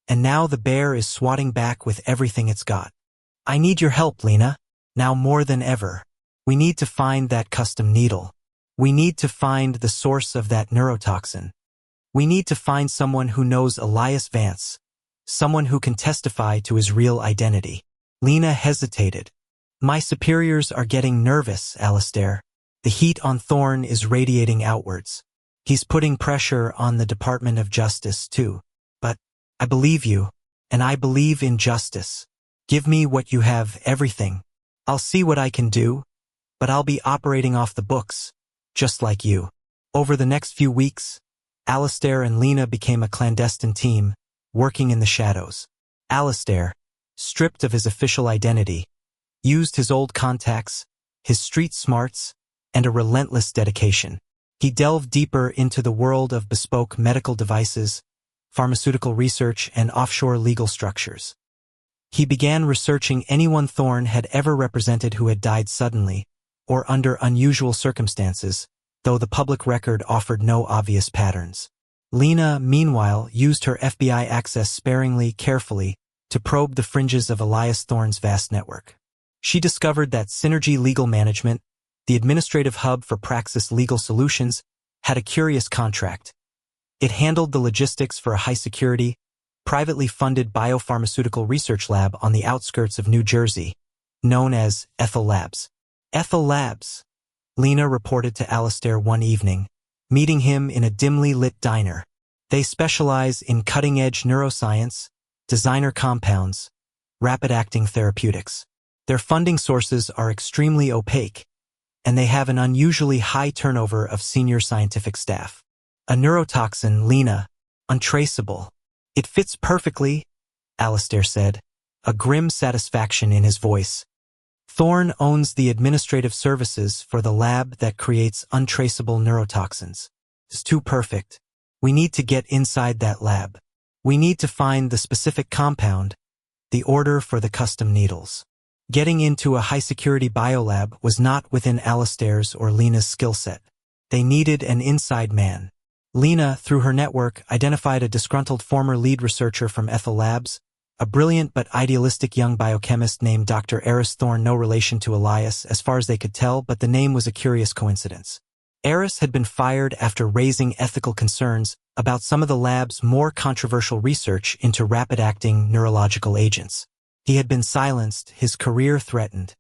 and now the bear is swatting back with everything it's got. I need your help, Lena. Now more than ever. We need to find that custom needle. We need to find the source of that neurotoxin. We need to find someone who knows Elias Vance, someone who can testify to his real identity. Lena hesitated. My superiors are getting nervous, Alistair. The heat on Thorne is radiating outwards. He's putting pressure on the Department of Justice, too. But I believe you, and I believe in justice. Give me what you have, everything. I'll see what I can do, but I'll be operating off the books, just like you. Over the next few weeks, Alistair and Lena became a clandestine team, working in the shadows. Alistair, stripped of his official identity, used his old contacts, his street smarts, and a relentless dedication. He delved deeper into the world of bespoke medical devices, pharmaceutical research, and offshore legal structures. He began researching anyone Thorne had ever represented who had died suddenly, or under unusual circumstances, though the public record offered no obvious patterns. Lena, meanwhile, used her FBI access sparingly, carefully, to probe the fringes of Elias Thorne's vast network. She discovered that Synergy Legal Management, the administrative hub for Praxis Legal Solutions, had a curious contract. It handled the logistics for a high-security, privately funded biopharmaceutical research lab on the outskirts of New Jersey, known as Ethel Labs. Ethel Labs, Lena reported to Alistair one evening, meeting him in a dimly lit diner. They specialize in cutting-edge neuroscience, designer compounds, rapid-acting therapeutics. Their funding sources are extremely opaque, and they have an unusually high turnover of senior scientific staff. A neurotoxin, Lena, untraceable. It fits perfectly, Alistair said, a grim satisfaction in his voice. Thorne owns the administrative services for the lab that creates untraceable neurotoxins. It's too perfect. We need to get inside that lab. We need to find the specific compound, the order for the custom needles. Getting into a high-security biolab was not within Alistair's or Lena's skill set. They needed an inside man. Lena, through her network, identified a disgruntled former lead researcher from Ethel Labs, a brilliant but idealistic young biochemist named Dr. Eris Thorne, no relation to Elias as far as they could tell, but the name was a curious coincidence. Eris had been fired after raising ethical concerns about some of the lab's more controversial research into rapid-acting neurological agents. He had been silenced, his career threatened.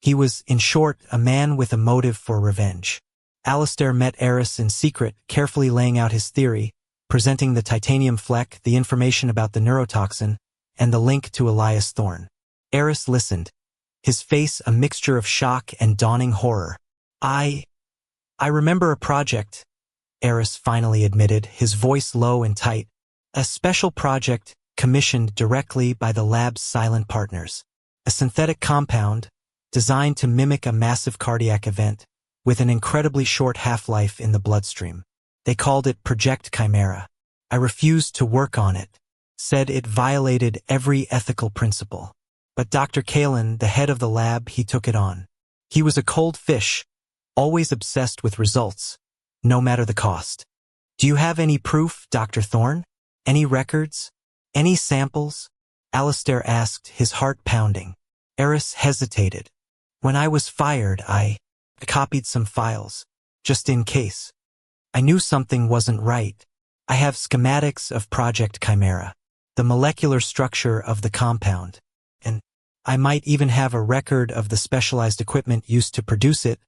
He was, in short, a man with a motive for revenge. Alistair met Eris in secret, carefully laying out his theory, presenting the titanium fleck, the information about the neurotoxin, and the link to Elias Thorne. Eris listened, his face a mixture of shock and dawning horror. I remember a project, Eris finally admitted, his voice low and tight. A special project commissioned directly by the lab's silent partners. A synthetic compound designed to mimic a massive cardiac event with an incredibly short half-life in the bloodstream. They called it Project Chimera. I refused to work on it, said it violated every ethical principle. But Dr. Kalin, the head of the lab, he took it on. He was a cold fish, always obsessed with results, no matter the cost. Do you have any proof, Dr. Thorne? Any records? Any samples? Alistair asked, his heart pounding. Eris hesitated. When I was fired, I copied some files, just in case. I knew something wasn't right. I have schematics of Project Chimera, the molecular structure of the compound, and I might even have a record of the specialized equipment used to produce it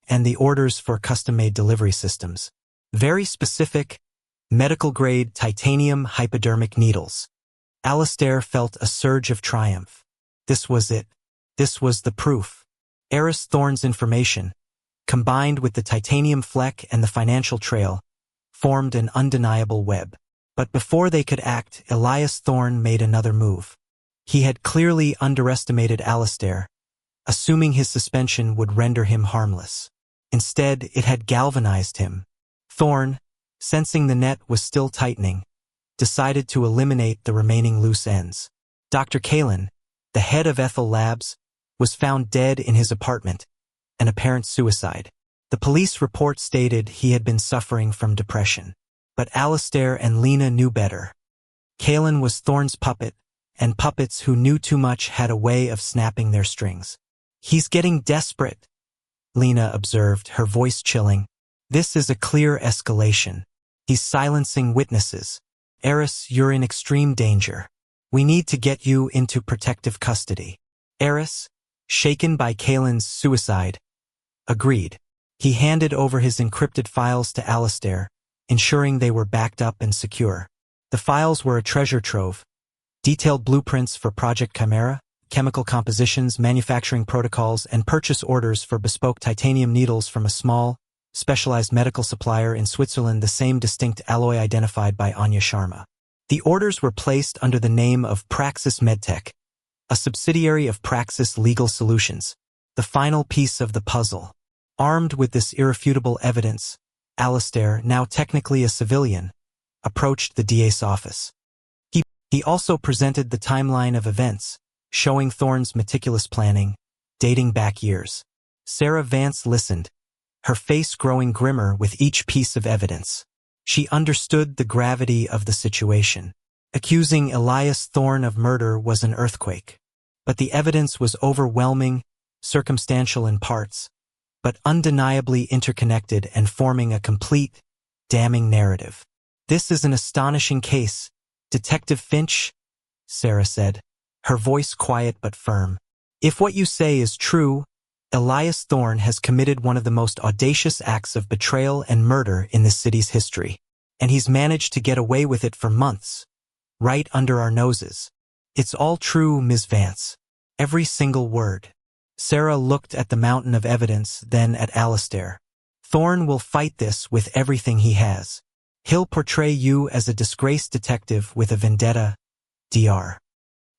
and the orders for custom-made delivery systems. Very specific, medical-grade titanium hypodermic needles. Alistair felt a surge of triumph. This was it. This was the proof. Eris Thorne's information, combined with the titanium fleck and the financial trail, formed an undeniable web. But before they could act, Elias Thorne made another move. He had clearly underestimated Alistair, assuming his suspension would render him harmless. Instead, it had galvanized him. Thorne, sensing the net was still tightening, decided to eliminate the remaining loose ends. Dr. Kalin, the head of Ethel Labs, was found dead in his apartment, an apparent suicide. The police report stated he had been suffering from depression. But Alistair and Lena knew better. Kalin was Thorne's puppet, and puppets who knew too much had a way of snapping their strings. He's getting desperate, Lena observed, her voice chilling. This is a clear escalation. He's silencing witnesses. Eris, you're in extreme danger. We need to get you into protective custody. Eris, shaken by Kaelin's suicide, agreed. He handed over his encrypted files to Alistair, ensuring they were backed up and secure. The files were a treasure trove. Detailed blueprints for Project Chimera, chemical compositions, manufacturing protocols, and purchase orders for bespoke titanium needles from a small, specialized medical supplier in Switzerland, the same distinct alloy identified by Anya Sharma. The orders were placed under the name of Praxis Medtech, a subsidiary of Praxis Legal Solutions. The final piece of the puzzle. Armed with this irrefutable evidence, Alistair, now technically a civilian, approached the DA's office. He also presented the timeline of events, showing Thorne's meticulous planning, dating back years. Sarah Vance listened, her face growing grimmer with each piece of evidence. She understood the gravity of the situation. Accusing Elias Thorne of murder was an earthquake. But the evidence was overwhelming, circumstantial in parts, but undeniably interconnected and forming a complete, damning narrative. This is an astonishing case, Detective Finch, Sarah said, her voice quiet but firm. If what you say is true, Elias Thorne has committed one of the most audacious acts of betrayal and murder in this city's history. And he's managed to get away with it for months, right under our noses. It's all true, Ms. Vance. Every single word. Sarah looked at the mountain of evidence, then at Alistair. Thorne will fight this with everything he has. He'll portray you as a disgraced detective with a vendetta, Dr.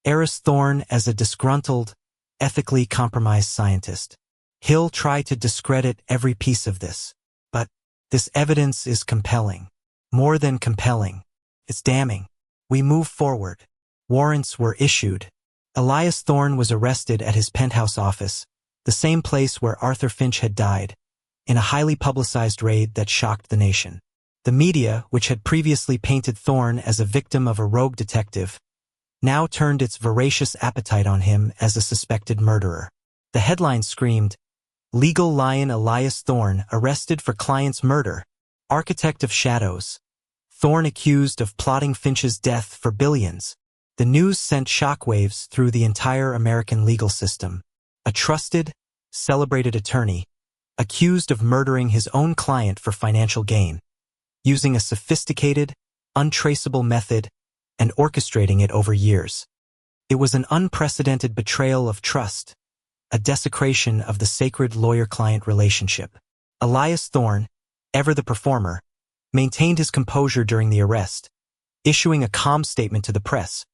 Eris Thorne as a disgruntled, ethically compromised scientist. He'll try to discredit every piece of this. But this evidence is compelling. More than compelling. It's damning. We move forward. Warrants were issued. Elias Thorne was arrested at his penthouse office, the same place where Arthur Finch had died, in a highly publicized raid that shocked the nation. The media, which had previously painted Thorne as a victim of a rogue detective, now turned its voracious appetite on him as a suspected murderer. The headline screamed, "Legal Lion Elias Thorne arrested for client's murder. Architect of shadows. Thorne accused of plotting Finch's death for billions." The news sent shockwaves through the entire American legal system. A trusted, celebrated attorney, accused of murdering his own client for financial gain, using a sophisticated, untraceable method and orchestrating it over years. It was an unprecedented betrayal of trust, a desecration of the sacred lawyer-client relationship. Elias Thorne, ever the performer, maintained his composure during the arrest, issuing a calm statement to the press,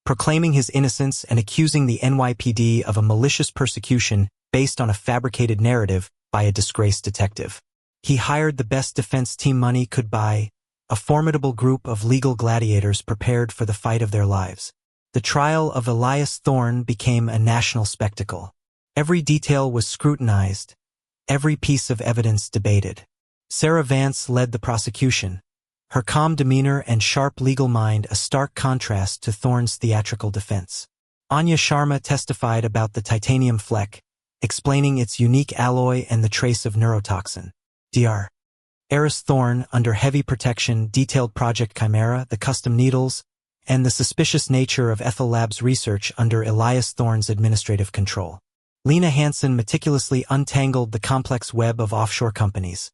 proclaiming his innocence and accusing the NYPD of a malicious persecution based on a fabricated narrative by a disgraced detective. He hired the best defense team money could buy, a formidable group of legal gladiators prepared for the fight of their lives. The trial of Elias Thorne became a national spectacle. Every detail was scrutinized, every piece of evidence debated. Sarah Vance led the prosecution, her calm demeanor and sharp legal mind a stark contrast to Thorne's theatrical defense. Anya Sharma testified about the titanium fleck, explaining its unique alloy and the trace of neurotoxin. Dr. Eris Thorne, under heavy protection, detailed Project Chimera, the custom needles, and the suspicious nature of Ethel Labs research under Elias Thorne's administrative control. Lena Hansen meticulously untangled the complex web of offshore companies,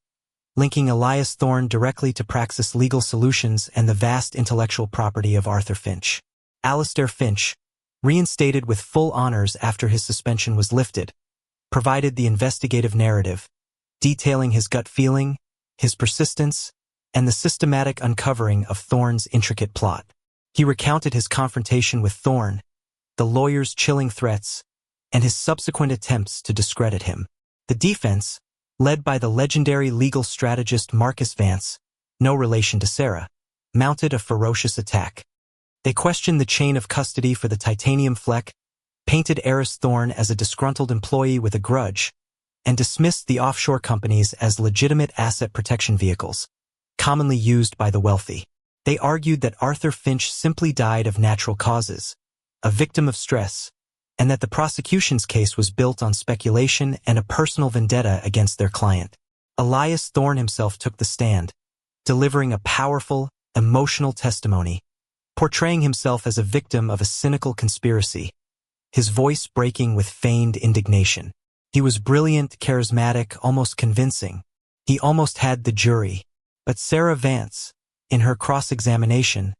linking Elias Thorne directly to Praxis Legal Solutions and the vast intellectual property of Arthur Finch. Alistair Finch, reinstated with full honors after his suspension was lifted, provided the investigative narrative, detailing his gut feeling, his persistence, and the systematic uncovering of Thorne's intricate plot. He recounted his confrontation with Thorne, the lawyer's chilling threats, and his subsequent attempts to discredit him. The defense, led by the legendary legal strategist Marcus Vance, no relation to Sarah, mounted a ferocious attack. They questioned the chain of custody for the titanium fleck, painted Eris Thorne as a disgruntled employee with a grudge, and dismissed the offshore companies as legitimate asset protection vehicles, commonly used by the wealthy. They argued that Arthur Finch simply died of natural causes, a victim of stress, and that the prosecution's case was built on speculation and a personal vendetta against their client. Elias Thorne himself took the stand, delivering a powerful, emotional testimony, portraying himself as a victim of a cynical conspiracy, his voice breaking with feigned indignation. He was brilliant, charismatic, almost convincing. He almost had the jury. But Sarah Vance, in her cross-examination,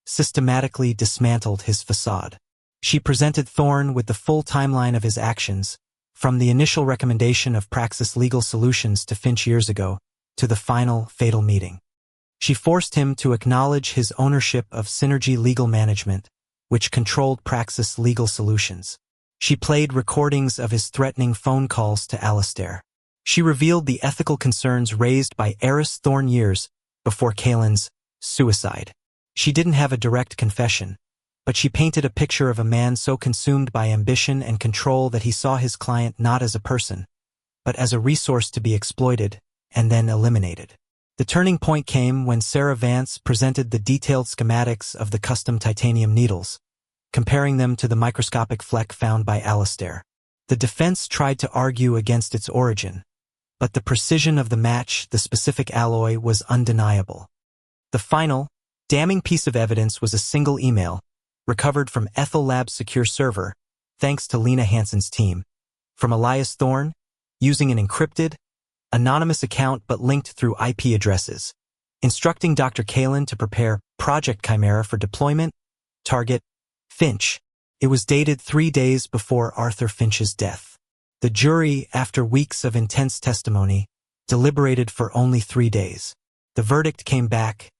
systematically dismantled his facade. She presented Thorne with the full timeline of his actions, from the initial recommendation of Praxis Legal Solutions to Finch years ago, to the final, fatal meeting. She forced him to acknowledge his ownership of Synergy Legal Management, which controlled Praxis Legal Solutions. She played recordings of his threatening phone calls to Alistair. She revealed the ethical concerns raised by Eris Thorne years before Kaelin's suicide. She didn't have a direct confession, but she painted a picture of a man so consumed by ambition and control that he saw his client not as a person, but as a resource to be exploited and then eliminated. The turning point came when Sarah Vance presented the detailed schematics of the custom titanium needles, comparing them to the microscopic fleck found by Alistair. The defense tried to argue against its origin, but the precision of the match, the specific alloy, was undeniable. The final, damning piece of evidence was a single email, recovered from Ethel Lab's secure server, thanks to Lena Hansen's team, from Elias Thorne, using an encrypted, anonymous account but linked through IP addresses, instructing Dr. Kaelin to prepare Project Chimera for deployment, target, Finch. It was dated 3 days before Arthur Finch's death. The jury, after weeks of intense testimony, deliberated for only 3 days. The verdict came back,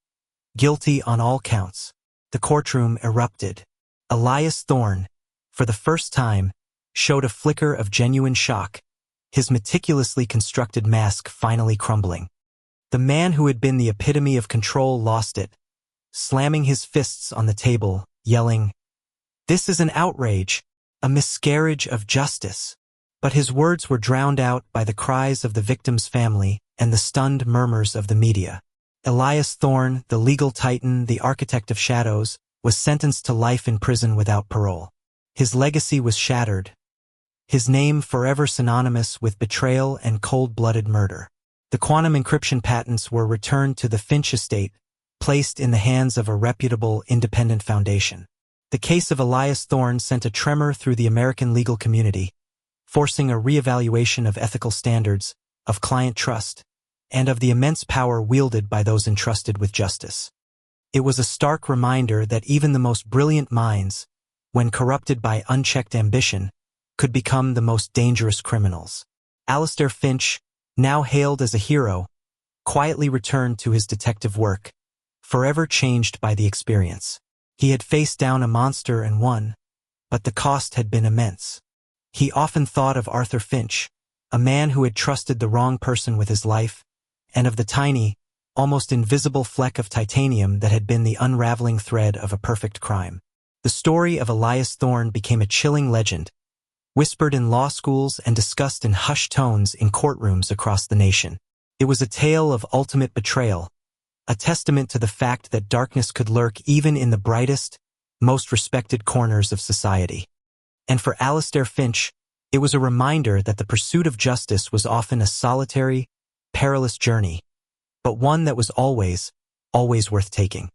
guilty on all counts. The courtroom erupted. Elias Thorne, for the first time, showed a flicker of genuine shock, his meticulously constructed mask finally crumbling. The man who had been the epitome of control lost it, slamming his fists on the table, yelling, "This is an outrage, a miscarriage of justice." But his words were drowned out by the cries of the victim's family and the stunned murmurs of the media. Elias Thorne, the legal titan, the architect of shadows, was sentenced to life in prison without parole. His legacy was shattered, his name forever synonymous with betrayal and cold-blooded murder. The quantum encryption patents were returned to the Finch estate, placed in the hands of a reputable, independent foundation. The case of Elias Thorne sent a tremor through the American legal community, forcing a re-evaluation of ethical standards, of client trust, and of the immense power wielded by those entrusted with justice. It was a stark reminder that even the most brilliant minds, when corrupted by unchecked ambition, could become the most dangerous criminals. Alistair Finch, now hailed as a hero, quietly returned to his detective work, forever changed by the experience. He had faced down a monster and won, but the cost had been immense. He often thought of Arthur Finch, a man who had trusted the wrong person with his life, and of the tiny, almost invisible fleck of titanium that had been the unraveling thread of a perfect crime. The story of Elias Thorne became a chilling legend, whispered in law schools and discussed in hushed tones in courtrooms across the nation. It was a tale of ultimate betrayal, a testament to the fact that darkness could lurk even in the brightest, most respected corners of society. And for Alistair Finch, it was a reminder that the pursuit of justice was often a solitary, perilous journey, but one that was always, always worth taking.